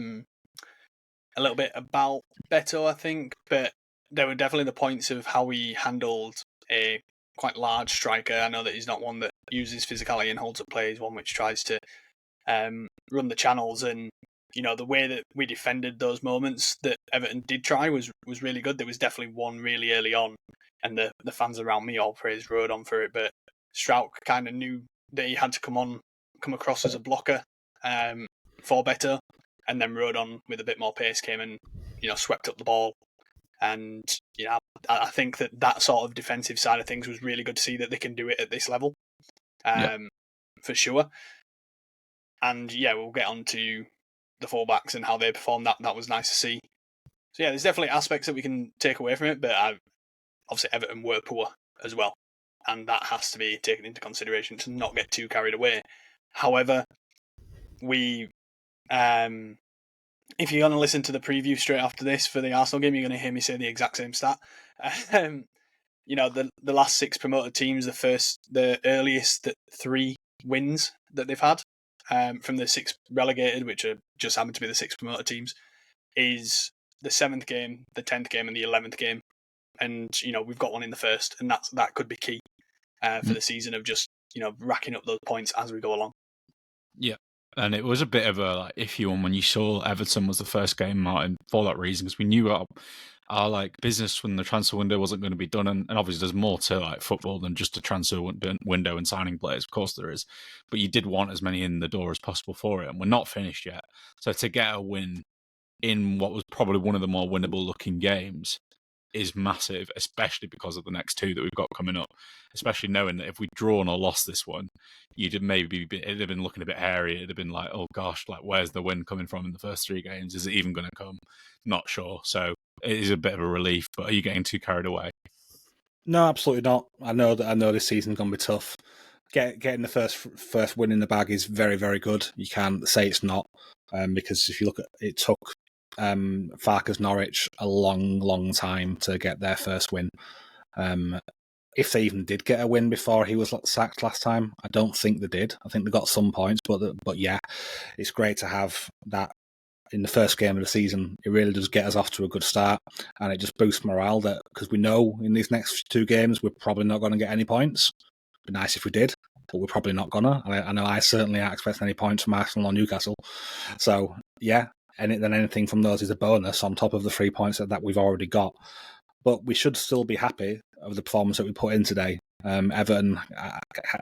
little bit about Beto, I think, but there were definitely the points of how we handled a quite large striker. I know that he's not one that uses physicality and holds up play. He's one which tries to run the channels, and the way that we defended those moments that Everton did try was really good. There was definitely one really early on, and the fans around me all praised Rodon for it, but Struijk kind of knew that he had to come across as a blocker for Beto, and then Rodon with a bit more pace came and swept up the ball. And I think that sort of defensive side of things was really good to see that they can do it at this level, for sure. And we'll get on to the fullbacks and how they performed. That was nice to see. So there's definitely aspects that we can take away from it, but obviously Everton were poor as well, and that has to be taken into consideration to not get too carried away. However, we, if you're going to listen to the preview straight after this for the Arsenal game, you're going to hear me say the exact same stat. The last 6 promoted teams, the earliest 3 wins that they've had. From the 6 relegated, which are just happen to be the 6 promoted teams, is the 7th game, the 10th game, and the 11th game. And we've got one in the first, and that could be key for the season of just racking up those points as we go along. Yeah, and it was a bit of a iffy one when you saw Everton was the first game, Martin, for that reason, because we knew our business when the transfer window wasn't going to be done, and obviously there's more to football than just a transfer window and signing players. Of course there is, but you did want as many in the door as possible for it, and we're not finished yet. So to get a win in what was probably one of the more winnable looking games, is massive, especially because of the next two that we've got coming up. Especially knowing that if we'd drawn or lost this one, it'd have been looking a bit hairy. It'd have been like, oh gosh, like where's the win coming from in the first three games? Is it even going to come? Not sure. So it is a bit of a relief. But are you getting too carried away? No, absolutely not. I know this season's going to be tough. Getting the first win in the bag is very, very good. You can't say it's not, because if you look at it, took Farke's Norwich a long, long time to get their first win. If they even did get a win before he was sacked last time, I don't think they did. I think they got some points, but yeah, it's great to have that in the first game of the season. It really does get us off to a good start, and it just boosts morale because we know in these next two games we're probably not going to get any points. It'd be nice if we did, but we're probably not gonna. I know I certainly aren't expecting any points from Arsenal or Newcastle. So yeah, anything from those is a bonus on top of the 3 points that we've already got. But we should still be happy of the performance that we put in today. Everton,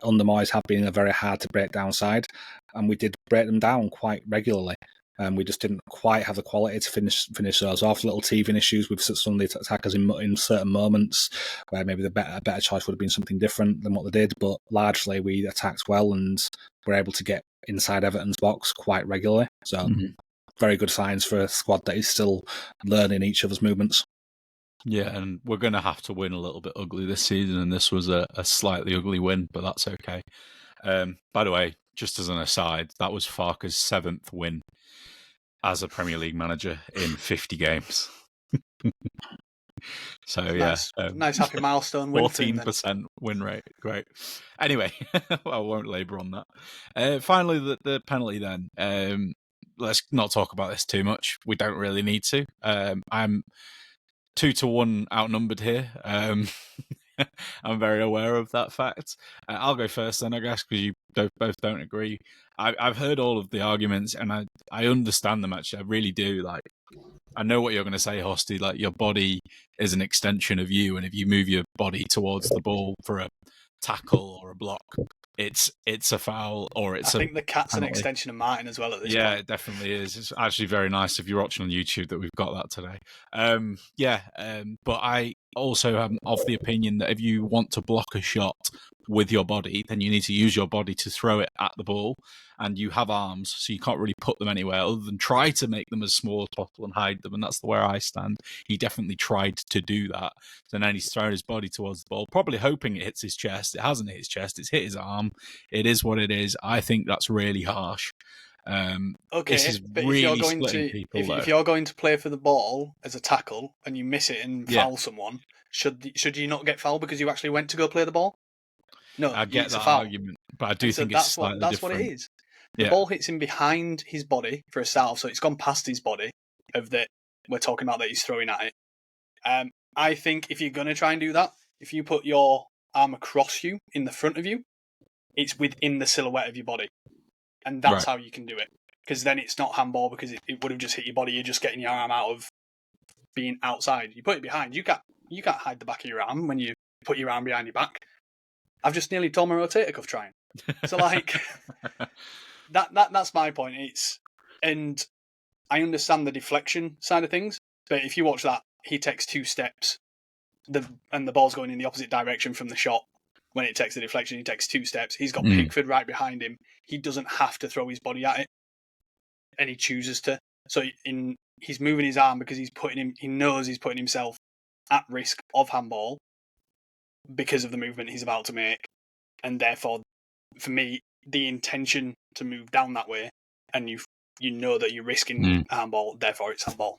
under Moyes, have been a very hard to break down side, and we did break them down quite regularly. We just didn't quite have the quality to finish those off. Little teething issues with some of the attackers in certain moments where maybe a better choice would have been something different than what they did. But largely, we attacked well and were able to get inside Everton's box quite regularly. So very good signs for a squad that is still learning each other's movements. Yeah, and we're going to have to win a little bit ugly this season, and this was a slightly ugly win, but that's okay. By the way, just as an aside, that was Farke's 7th win as a Premier League manager in 50 games. So yeah, nice happy milestone win. 14% win rate, great. Anyway, I won't labour on that. Finally, the penalty then. Let's not talk about this too much. We don't really need to. I'm 2-1 outnumbered here. I'm very aware of that fact. I'll go first then, I guess, because you both don't agree. I've heard all of the arguments, and I understand them, actually. I really do. Like, I know what you're going to say, Hosty. Like, your body is an extension of you, and if you move your body towards the ball for a tackle or a block, it's a foul, or I think the cat's penalty. An extension of Martin as well at this point. Yeah, it definitely is. It's actually very nice if you're watching on YouTube that we've got that today. But I also am of the opinion that if you want to block a shot with your body, then you need to use your body to throw it at the ball, and you have arms, so you can't really put them anywhere other than try to make them as small as possible and hide them, and that's where I stand. He definitely tried to do that, so then he's thrown his body towards the ball, probably hoping it hits his chest. It hasn't hit his chest, it's hit his arm. It is what it is. I think that's really harsh. Okay, but really if you're going to play for the ball as a tackle and you miss it and foul someone, should you not get fouled because you actually went to go play the ball? No, I get that argument, but I do think it's slightly different. That's what it is. The ball hits him behind his body for a start, so it's gone past his body. We're talking about that he's throwing at it. I think if you're going to try and do that, if you put your arm across you in the front of you, it's within the silhouette of your body. And that's how you can do it. Because then it's not handball, because it would have just hit your body. You're just getting your arm out of being outside. You put it behind. You can't hide the back of your arm when you put your arm behind your back. I've just nearly torn my rotator cuff trying. So like that's my point. And I understand the deflection side of things, but if you watch that, he takes 2 steps, and the ball's going in the opposite direction from the shot. When it takes the deflection, he takes 2 steps. He's got Pickford right behind him. He doesn't have to throw his body at it, and he chooses to. So he's moving his arm because he knows he's putting himself at risk of handball because of the movement he's about to make. And therefore, for me, the intention to move down that way, and you know that you're risking handball, therefore it's handball.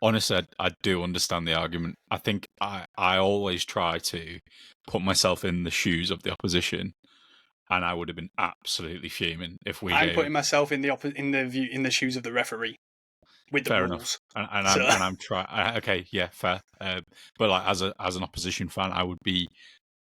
Honestly, I do understand the argument. I think I always try to put myself in the shoes of the opposition, and I would have been absolutely fuming if we. I'm putting myself in the shoes of the referee with the fair rules. Enough. And I'm trying. Okay, yeah, fair. But like as an opposition fan, I would be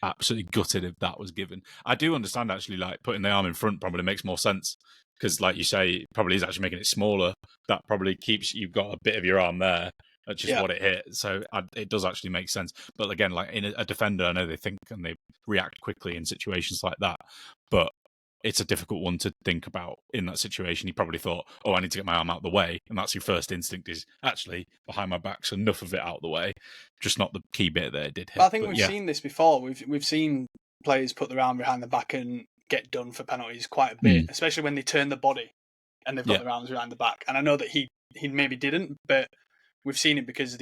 absolutely gutted if that was given. I do understand actually, like putting the arm in front probably makes more sense. Because, like you say, it probably is actually making it smaller. That probably keeps you've got a bit of your arm there, which is what it hit. So it does actually make sense. But again, like in a defender, I know they think and they react quickly in situations like that. But it's a difficult one to think about in that situation. He probably thought, oh, I need to get my arm out of the way. And that's your first instinct is actually behind my back's enough of it out of the way. Just not the key bit that it did hit. But I think we've seen this before. We've seen players put their arm behind the back and get done for penalties quite a bit, especially when they turn the body and they've got their arms behind the back. And I know that he maybe didn't, but we've seen it because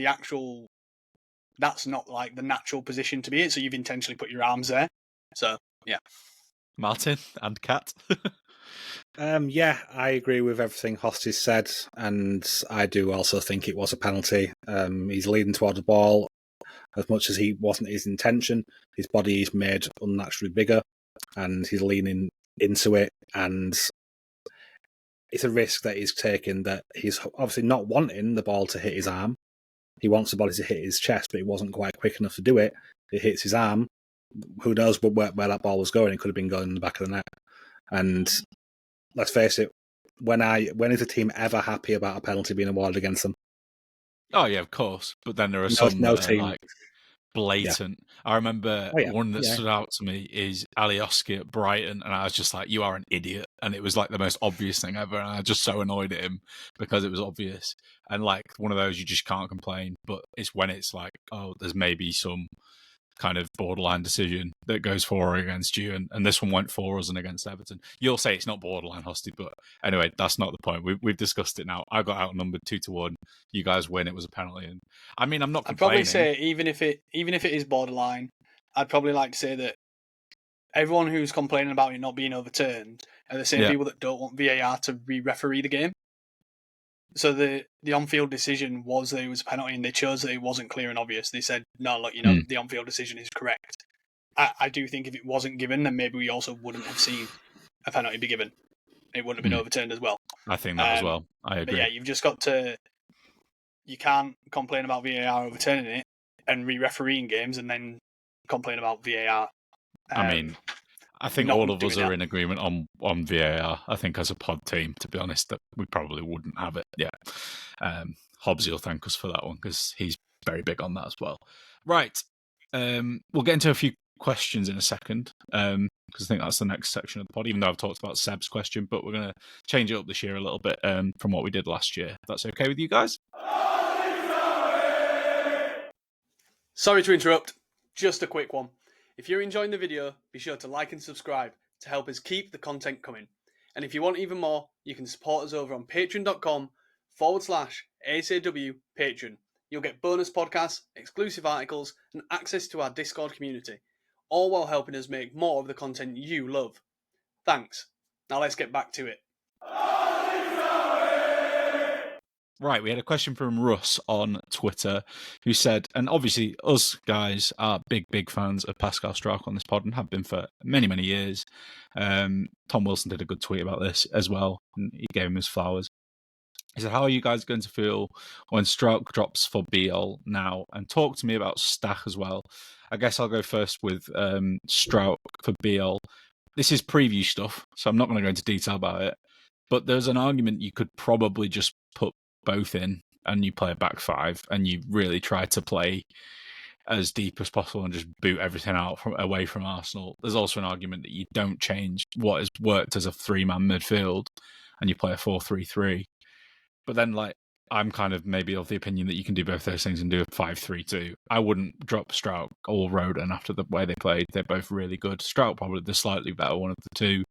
that's not like the natural position to be in. So you've intentionally put your arms there. So, yeah. Martin and Kat. Yeah, I agree with everything Hosty said, and I do also think it was a penalty. He's leading towards the ball. As much as he wasn't his intention, his body is made unnaturally bigger, and he's leaning into it, and it's a risk that he's taking that he's obviously not wanting the ball to hit his arm. He wants the body to hit his chest, but he wasn't quite quick enough to do it. It hits his arm. Who knows where that ball was going? It could have been going in the back of the net. And let's face it, when is a team ever happy about a penalty being awarded against them? Oh yeah, of course. But then there are some team like blatant. Yeah. I remember one that stood out to me is Alioski at Brighton, and I was just like, "You are an idiot!" And it was like the most obvious thing ever, and I was just so annoyed at him because it was obvious. And like one of those, you just can't complain. But it's when it's like, oh, there's maybe some kind of borderline decision that goes for or against you, and this one went for us and against Everton. You'll say it's not borderline, Hosty, but anyway, that's not the point. We've discussed it now. I got outnumbered 2-1. You guys win. It was a penalty, and I mean, I'm not complaining. I'd probably say even if it is borderline, I'd probably like to say that everyone who's complaining about it not being overturned are the same people that don't want VAR to re-referee the game. So the on-field decision was that it was a penalty, and they chose that it wasn't clear and obvious. They said, no, look, the on-field decision is correct. I do think if it wasn't given, then maybe we also wouldn't have seen a penalty be given. It wouldn't have been overturned as well. I think that as well. I agree. But yeah, you've just got to... You can't complain about VAR overturning it and re-refereeing games and then complain about VAR. I mean... I think all of us are in agreement on VAR. I think as a pod team, to be honest, that we probably wouldn't have it. Yeah. Hobbsy will thank us for that one because he's very big on that as well. Right. We'll get into a few questions in a second because I think that's the next section of the pod, even though I've talked about Seb's question, but we're going to change it up this year a little bit from what we did last year. If that's okay with you guys? Sorry to interrupt. Just a quick one. If you're enjoying the video, be sure to like and subscribe to help us keep the content coming. And if you want even more, you can support us over on patreon.com/ASAW Patreon. You'll get bonus podcasts, exclusive articles, and access to our Discord community, all while helping us make more of the content you love. Thanks. Now let's get back to it. Right, we had a question from Russ on Twitter who said, and obviously us guys are big fans of Pascal Struijk on this pod and have been for many, many years. Tom Wilson did a good tweet about this as well, and he gave him his flowers. He said, how are you guys going to feel when Struijk drops for Bijol now? And talk to me about Stach as well. I guess I'll go first with Struijk for Bijol. This is preview stuff, so I'm not going to go into detail about it. But there's an argument you could probably just put both in and you play a back five and you really try to play as deep as possible and just boot everything out away from Arsenal. There's also an argument that you don't change what has worked as a 3-man midfield and you play a 4-3-3. But then, like, I'm kind of maybe of the opinion that you can do both those things and do a 5-3-2. I wouldn't drop Struijk or Roden after the way they played. They're both really good. Struijk probably the slightly better one of the two.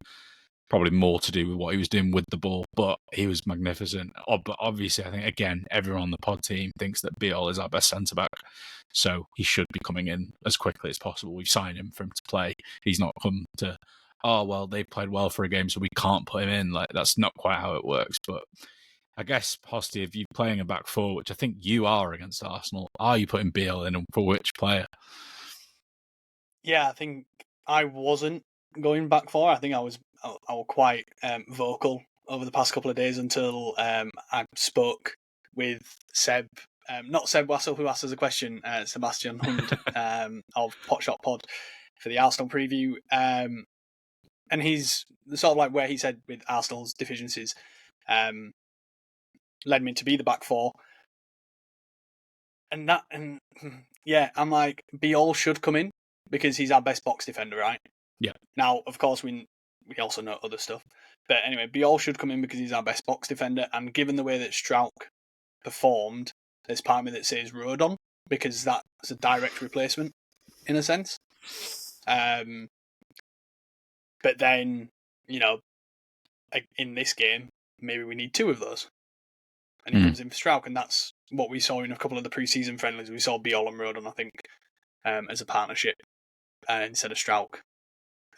Probably more to do with what he was doing with the ball, but he was magnificent. But obviously, I think, again, everyone on the pod team thinks that Bijol is our best centre-back, so he should be coming in as quickly as possible. We've signed him for him to play. He's not come to, oh, well, they played well for a game, so we can't put him in. Like, that's not quite how it works, but I guess, Hosty, if you're playing a back four, which I think you are against Arsenal, are you putting Bijol in and for which player? Yeah, I think I wasn't going back four. I think I was quite vocal over the past couple of days until I spoke with Seb, not Seb Wassel, who asked us a question, Sebastian Hund of Potshot Pod for the Arsenal preview. And he's sort of like where he said with Arsenal's deficiencies led me to be the back four. And yeah, I'm like, Bijol should come in because he's our best box defender, right? Yeah. Now, of course, we we also know other stuff. But anyway, Bijol should come in because he's our best box defender, and given the way that Struijk performed, there's part of me that says Rodon, because that's a direct replacement, in a sense. But then, in this game, maybe we need two of those. And he comes in for Struijk, and that's what we saw in a couple of the pre-season friendlies. We saw Bijol and Rodon, I think, as a partnership instead of Struijk.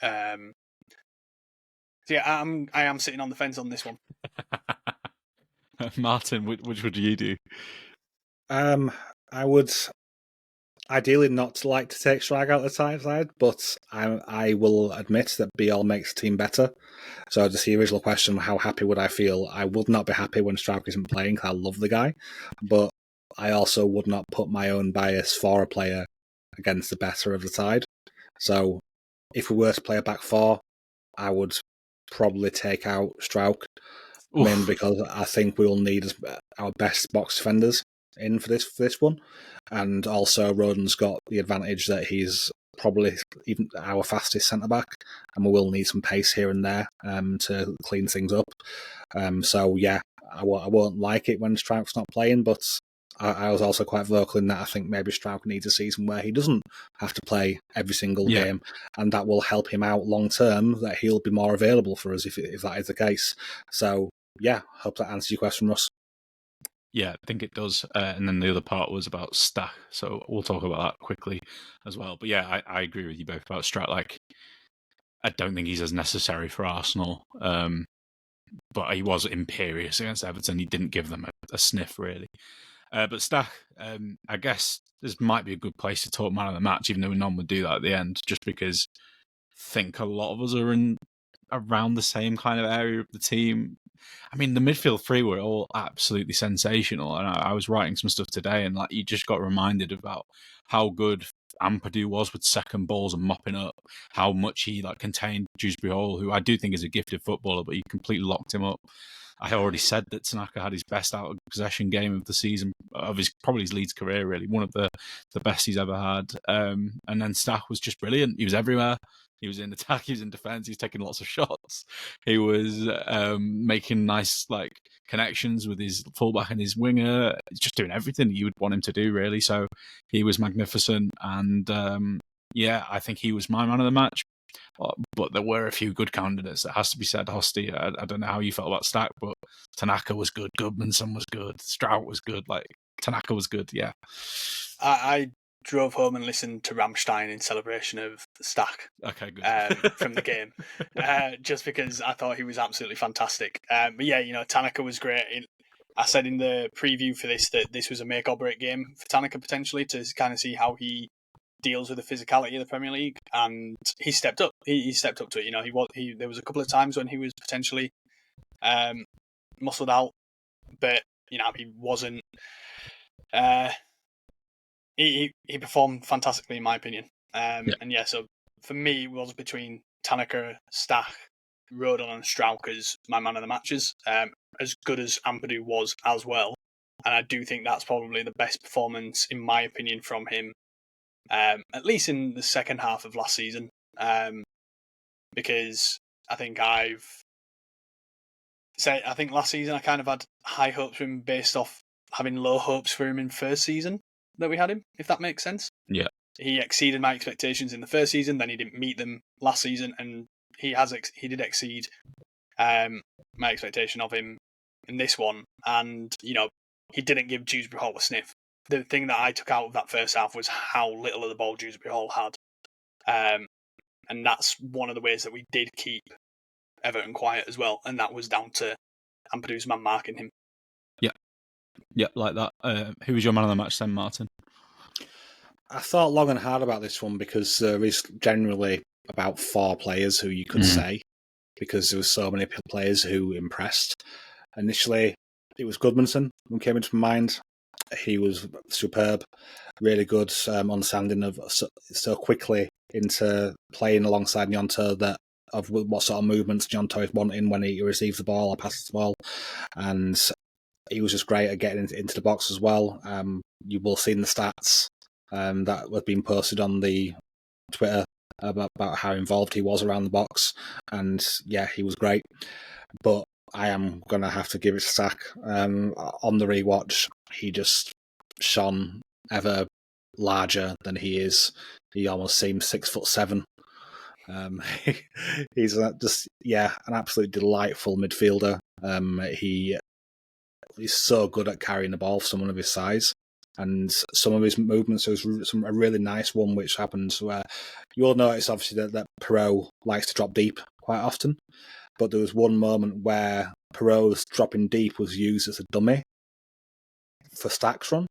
So yeah, I am sitting on the fence on this one. Martin, which would you do? I would ideally not like to take Struijk out of the side, but I will admit that Bijol makes the team better. So just the original question, how happy would I feel? I would not be happy when Struijk isn't playing, because I love the guy. But I also would not put my own bias for a player against the better of the side. So if we were to play a back four, I would probably take out Struijk, mainly because I think we will need our best box defenders in for this one. And also Rodon's got the advantage that he's probably even our fastest centre-back, and we will need some pace here and there to clean things up. So yeah, I won't like it when Struijk's not playing, but I was also quite vocal in that I think maybe Struijk needs a season where he doesn't have to play every single game, and that will help him out long term, that he'll be more available for us if that is the case. So yeah, hope that answers your question, Russ. Yeah, I think it does. And then the other part was about Stach, so we'll talk about that quickly as well. But yeah, I agree with you both about Struijk. Like, I don't think he's as necessary for Arsenal, but he was imperious against Everton. He didn't give them a sniff, really. But Stach, I guess this might be a good place to talk man of the match, even though none would do that at the end, just because I think a lot of us are in around the same kind of area of the team. I mean, the midfield three were all absolutely sensational, and I was writing some stuff today, and like you just got reminded about how good Ampadu was with second balls and mopping up, how much he contained Bijol, who I do think is a gifted footballer, but he completely locked him up. I already said that Tanaka had his best out of possession game of the season, of probably his Leeds career, really. One of the best he's ever had. And then Stach was just brilliant. He was everywhere. He was in attack, he was in defence, he was taking lots of shots. He was making nice connections with his fullback and his winger. He's just doing everything you would want him to do, really. So he was magnificent. And I think he was my man of the match. But there were a few good candidates, that has to be said. Hosty, I don't know how you felt about Stach, but Tanaka was good, Goodmanson was good, Struijk was good, Tanaka was good, yeah. I drove home and listened to Rammstein in celebration of Stach. Okay, good. From the game, just because I thought he was absolutely fantastic. But yeah, Tanaka was great. I said in the preview for this that this was a make or break game for Tanaka potentially, to kind of see how he deals with the physicality of the Premier League, and he stepped up. He stepped up to it. There was a couple of times when he was potentially muscled out, but he wasn't. He performed fantastically in my opinion. And yeah, so for me it was between Tanaka, Stach, Rodon and Struijk as my man of the matches. As good as Ampadu was as well, and I do think that's probably the best performance in my opinion from him. At least in the second half of last season, because I think last season I kind of had high hopes for him based off having low hopes for him in first season that we had him, if that makes sense. Yeah. He exceeded my expectations in the first season, then he didn't meet them last season, and he did exceed my expectation of him in this one, and he didn't give Bijol a sniff. The thing that I took out of that first half was how little of the ball Bijol had. And that's one of the ways that we did keep Everton quiet as well, and that was down to Ampadu's man marking him. Yeah, like that. Who was your man of the match then, Martin? I thought long and hard about this one because there is generally about 4 players who you could say, because there were so many players who impressed. Initially, it was Goodmanson who came into my mind. He was superb, really good understanding of so quickly into playing alongside Gnonto of what sort of movements Gnonto is wanting when he receives the ball or passes the ball. And he was just great at getting into the box as well. You will see in the stats that have been posted on the Twitter about how involved he was around the box, and yeah, he was great. But I am gonna have to give it to Stack. On the rewatch, he just shone ever larger than he is. He almost seems 6'7". He's just an absolute delightful midfielder. He's so good at carrying the ball for someone of his size, and some of his movements. There's a really nice one which happens where you'll notice obviously that Perot likes to drop deep quite often, but there was one moment where Perot's dropping deep was used as a dummy for Stack's run.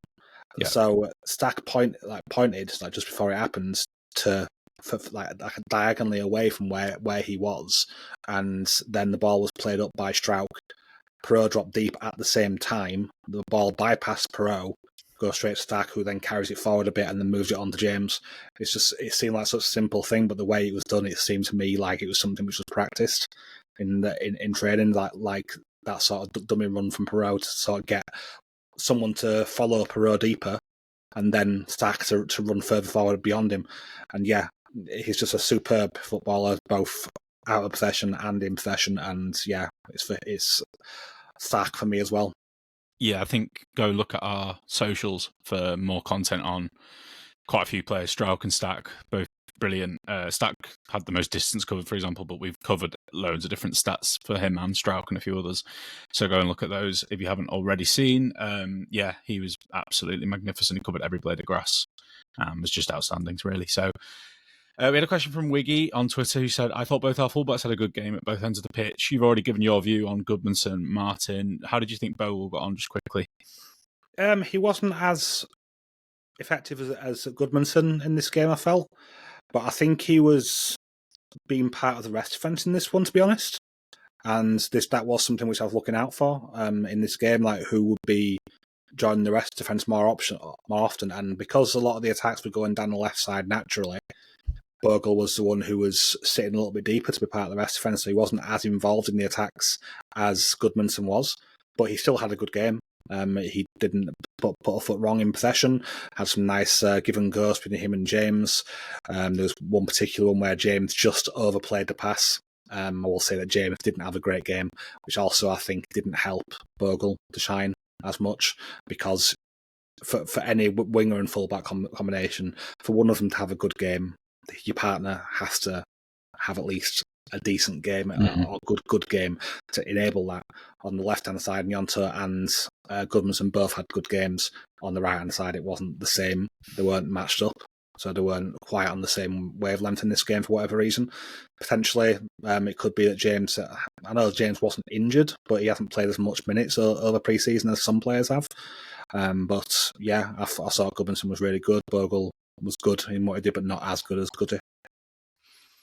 Yeah. So Stack pointed just before it happens to diagonally away from where he was, and then the ball was played up by Struijk. Perot dropped deep at the same time. The ball bypassed Perot, goes straight to Stack, who then carries it forward a bit and then moves it on to James. It seemed like such a simple thing, but the way it was done, it seemed to me like it was something which was practiced in training, like that sort of dummy run from Perot to sort of get someone to follow Perot deeper and then Stack to run further forward beyond him. And yeah, he's just a superb footballer, both out of possession and in possession. And yeah, it's Stack for me as well. Yeah, I think go look at our socials for more content on quite a few players. Struijk and Stack, both brilliant. Stack had the most distance covered, for example, but we've covered loads of different stats for him and Struijk and a few others. So go and look at those if you haven't already seen. Yeah, he was absolutely magnificent. He covered every blade of grass. Was just outstanding, really. So we had a question from Wiggy on Twitter who said, I thought both our fullbacks had a good game at both ends of the pitch. You've already given your view on Goodmanson, Martin. How did you think Bijol got on, just quickly? He wasn't as effective as Goodmanson in this game, I felt. But I think he was being part of the rest defence in this one, to be honest. And that was something which I was looking out for in this game, like who would be joining the rest defence more often. And because a lot of the attacks were going down the left side naturally, Bijol was the one who was sitting a little bit deeper to be part of the rest defence, so he wasn't as involved in the attacks as Goodmanson was. But he still had a good game. He didn't put a foot wrong in possession, had some nice give and goes between him and James. There was one particular one where James just overplayed the pass. I will say that James didn't have a great game, which also I think didn't help Bijol to shine as much, because for any winger and fullback combination, for one of them to have a good game, your partner has to have at least a decent game or good game to enable that. On the left-hand side, Gnonto and Goodmanson both had good games. On the right-hand side, it wasn't the same. They weren't matched up, so they weren't quite on the same wavelength in this game for whatever reason. Potentially, it could be that James... I know James wasn't injured, but he hasn't played as much minutes over pre-season as some players have. But yeah, I saw Goodmanson was really good. Bijol was good in what he did, but not as good as Goody.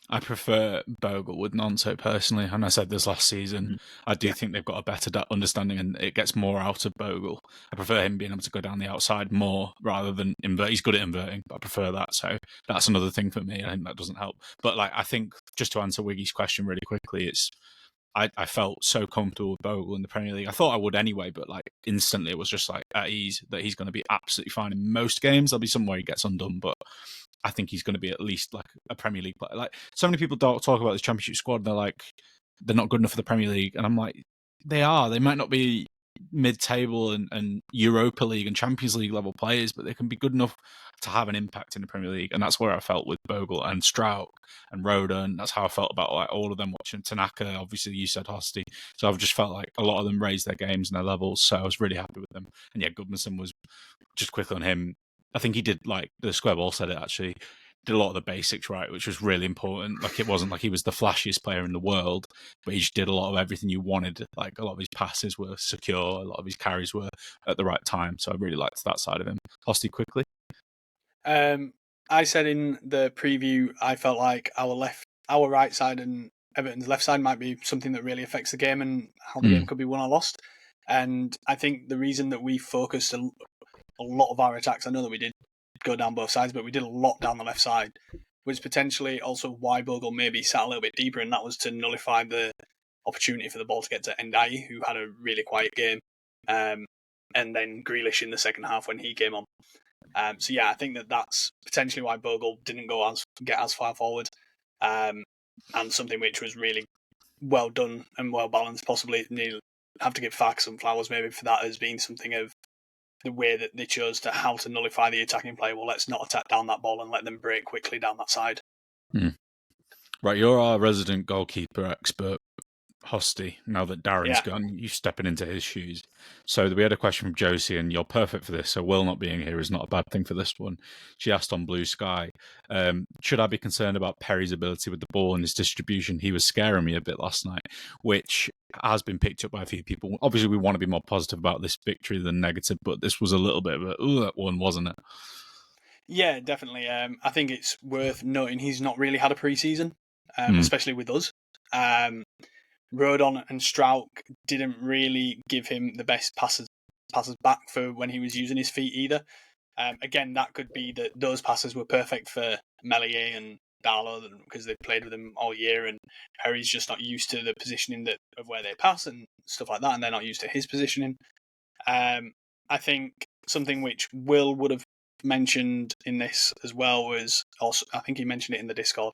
I prefer Bijol with Gnonto personally, and I said this last season. I do think they've got a better understanding, and it gets more out of Bijol. I prefer him being able to go down the outside more rather than invert. He's good at inverting, but I prefer that. So that's another thing for me. I think that doesn't help. But I think just to answer Wiggy's question really quickly, it's I felt so comfortable with Bijol in the Premier League. I thought I would anyway, but instantly it was just at ease that he's going to be absolutely fine in most games. There'll be some where he gets undone, but I think he's going to be at least a Premier League player. So many people don't talk about this Championship squad. They're not good enough for the Premier League, and I'm like, they are. They might not be mid-table and Europa League and Champions League level players, but they can be good enough to have an impact in the Premier League. And that's where I felt with Bijol and Struijk and Roden. That's how I felt about all of them watching. Tanaka, obviously you said Hosty. So I've just felt like a lot of them raised their games and their levels. So I was really happy with them. And yeah, Goodmanson was just quick on him. I think he did, the Square Ball said it actually, did a lot of the basics right, which was really important. It wasn't like he was the flashiest player in the world, but he just did a lot of everything you wanted. A lot of his passes were secure, a lot of his carries were at the right time. So I really liked that side of him. Hosty, quickly. I said in the preview, I felt like our right side and Everton's left side might be something that really affects the game and how the game could be won or lost. And I think the reason that we focused a lot of our attacks, I know that we did go down both sides, but we did a lot down the left side, was potentially also why Bijol maybe sat a little bit deeper, and that was to nullify the opportunity for the ball to get to Ndiaye, who had a really quiet game, and then Grealish in the second half when he came on. So yeah, I think that's potentially why Bogle didn't get as far forward, and something which was really well done and well balanced. Possibly you have to give Fax some flowers maybe for that as being something of the way that they chose to how to nullify the attacking play. Well, let's not attack down that ball and let them break quickly down that side. Right, you're our resident goalkeeper expert, Hosty. Now that Darren's gone, you're stepping into his shoes. So we had a question from Josie, and you're perfect for this. So Will not being here is not a bad thing for this one. She asked on Blue Sky, should I be concerned about Perry's ability with the ball and his distribution? He was scaring me a bit last night, which has been picked up by a few people. Obviously, we want to be more positive about this victory than negative, but this was a little bit of that one, wasn't it? Yeah, definitely. I think it's worth noting he's not really had a pre-season, especially with us. Rodon and Struijk didn't really give him the best passes back for when he was using his feet either. Again, that could be that those passes were perfect for Meslier and Darlow because they've played with him all year, and Perry's just not used to the positioning of where they pass and stuff like that, and they're not used to his positioning. I think something which Will would have mentioned in this as well was also, I think he mentioned it in the Discord,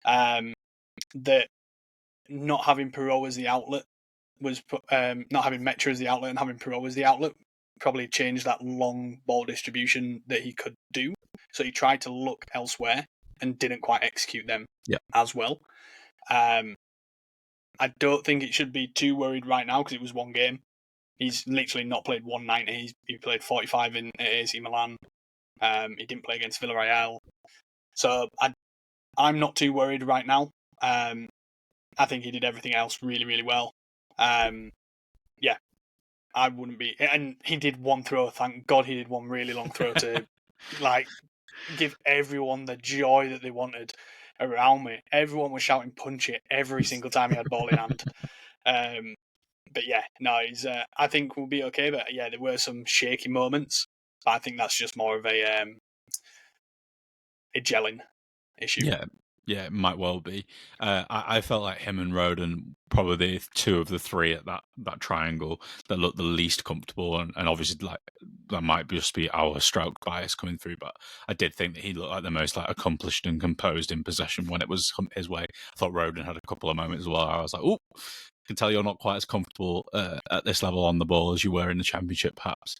that not having Perot as the outlet was not having Metra as the outlet and having Perot as the outlet probably changed that long ball distribution that he could do. So he tried to look elsewhere and didn't quite execute them as well. I don't think it should be too worried right now because it was one game. He's literally not played 190. He played 45 in AC Milan. He didn't play against Villarreal. So I'm not too worried right now. I think he did everything else really, really well. I wouldn't be. And he did one throw. Thank God he did one really long throw to give everyone the joy that they wanted around me. Everyone was shouting punch it every single time he had ball in hand. But yeah, no, he's. I think we'll be okay. But yeah, there were some shaky moments. But I think that's just more of a gelling issue. Yeah, it might well be. I felt like him and Rodon probably two of the three at that triangle that looked the least comfortable, and obviously like that might just be our Struijk bias coming through. But I did think that he looked like the most like accomplished and composed in possession when it was his way. I thought Rodon had a couple of moments as well. I was like, oh, I can tell you're not quite as comfortable at this level on the ball as you were in the Championship, perhaps.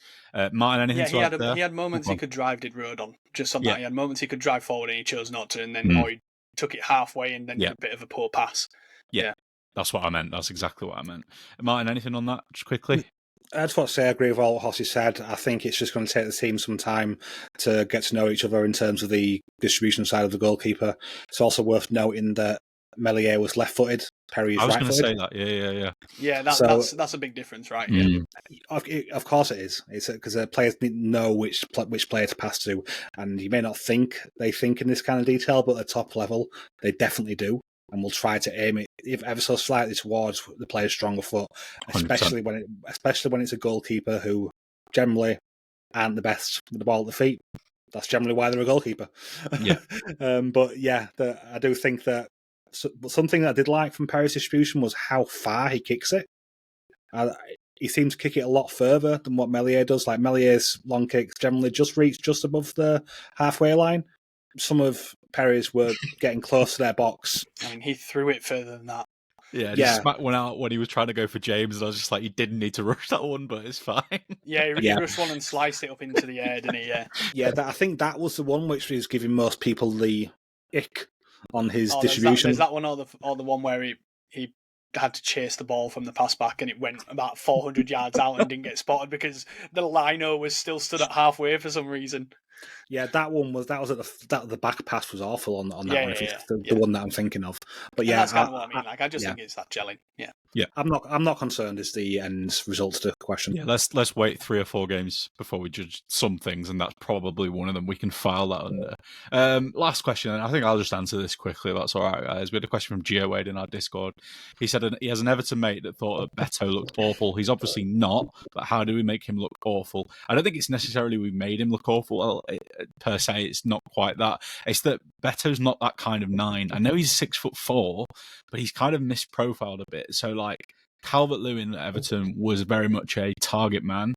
Martin, anything to add there? He had moments he could drive, did Rodon, just on that. He had moments he could drive forward and he chose not to, and then or he took it halfway and then did a bit of a poor pass. Yeah. That's what I meant. That's exactly what I meant. Martin, anything on that, just quickly? I just want to say I agree with all Hosty said. I think it's just going to take the team some time to get to know each other in terms of the distribution side of the goalkeeper. It's also worth noting that Meslier was left-footed, Perry is right-footed. I was going to say that, Yeah, that's a big difference, right? Yeah. Of course it is. It's because players need to know which player to pass to, and you may not think they think in this kind of detail, but at the top level, they definitely do, and will try to aim it ever so slightly towards the player's stronger foot, especially 100%. when it's a goalkeeper who generally aren't the best with the ball at the feet. That's generally why they're a goalkeeper. Yeah. But yeah, I do think that something that I did like from Perry's distribution was how far he kicks it. He seems to kick it a lot further than what Meslier does. Like Melier's long kicks generally just reach just above the halfway line. Some of Perry's were getting close to their box. I mean, he threw it further than that. Yeah, he smacked one out when he was trying to go for James, and I was just like, you didn't need to rush that one, but it's fine. Yeah, he rushed one and sliced it up into the air, didn't he? Yeah. I think that was the one which was giving most people the ick on his distribution. There's that one or the one where he had to chase the ball from the pass back and it went about 400 yards out and didn't get spotted because the lino was still stood at halfway for some reason. Yeah, that at the back pass was awful on that one. The one that I'm thinking of. But yeah, that's kind of what I mean. Like I just think it's that gelling. Yeah. I'm not concerned is the end result to the question. Yeah, let's wait 3 or 4 games before we judge some things, and that's probably one of them. We can file that under. Last question, and I think I'll just answer this quickly. That's all right, guys. We had a question from Gio Wade in our Discord. He said he has an Everton mate that thought that Beto looked awful. He's obviously not, but how do we make him look awful? I don't think it's necessarily we made him look awful per se. It's not quite that. It's that Beto's not that kind of 9. I know he's 6'4", but he's kind of misprofiled a bit. So like Calvert-Lewin at Everton was very much a target man.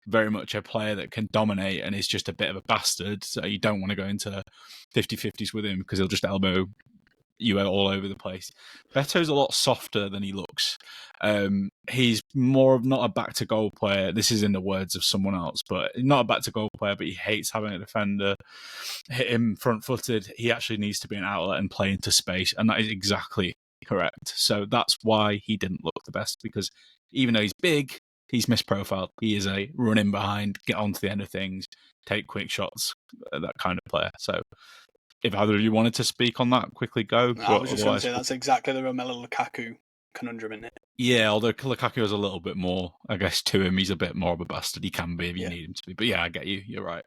very much a player that can dominate and is just a bit of a bastard. So you don't want to go into 50-50s with him because he'll just elbow you all over the place. Beto's a lot softer than he looks. He's more of not a back to goal player. This is in the words of someone else, but not a back to goal player, but he hates having a defender hit him front footed. He actually needs to be an outlet and play into space, and that is exactly correct. So that's why he didn't look the best, because even though he's big, he's misprofiled. He is a run in behind, get on to the end of things, take quick shots, that kind of player. So if either of you wanted to speak on that, quickly go. I was just going to say that's exactly the Romelu Lukaku conundrum, isn't it? Yeah, although Lukaku is a little bit more, I guess, to him. He's a bit more of a bastard. He can be if you need him to be. But yeah, I get you. You're right.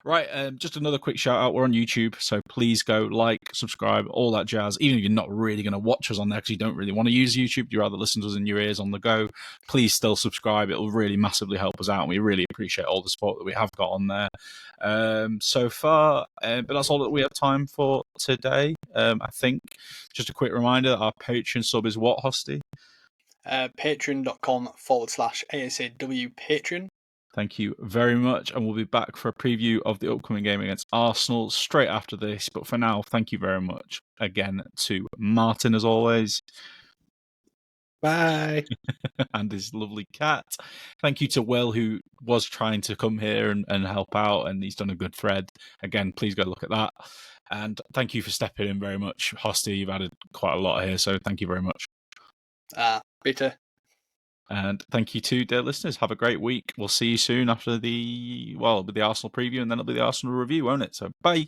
Right, just another quick shout out. We're on YouTube, so please go like, subscribe, all that jazz. Even if you're not really going to watch us on there because you don't really want to use YouTube, you'd rather listen to us in your ears on the go, please still subscribe. It'll really massively help us out, and we really appreciate all the support that we have got on there so far. But that's all that we have time for today. I think just a quick reminder that our Patreon sub is what, Hosty? Patreon.com/ASAW Patreon. Thank you very much, and we'll be back for a preview of the upcoming game against Arsenal straight after this. But for now, thank you very much again to Martin, as always. Bye. And his lovely cat. Thank you to Will, who was trying to come here and help out, and he's done a good thread. Again, please go look at that. And thank you for stepping in very much, Hosty. You've added quite a lot here, so thank you very much. Beto. And thank you to dear listeners. Have a great week. We'll see you soon after the Arsenal preview, and then it'll be the Arsenal review, won't it? So bye.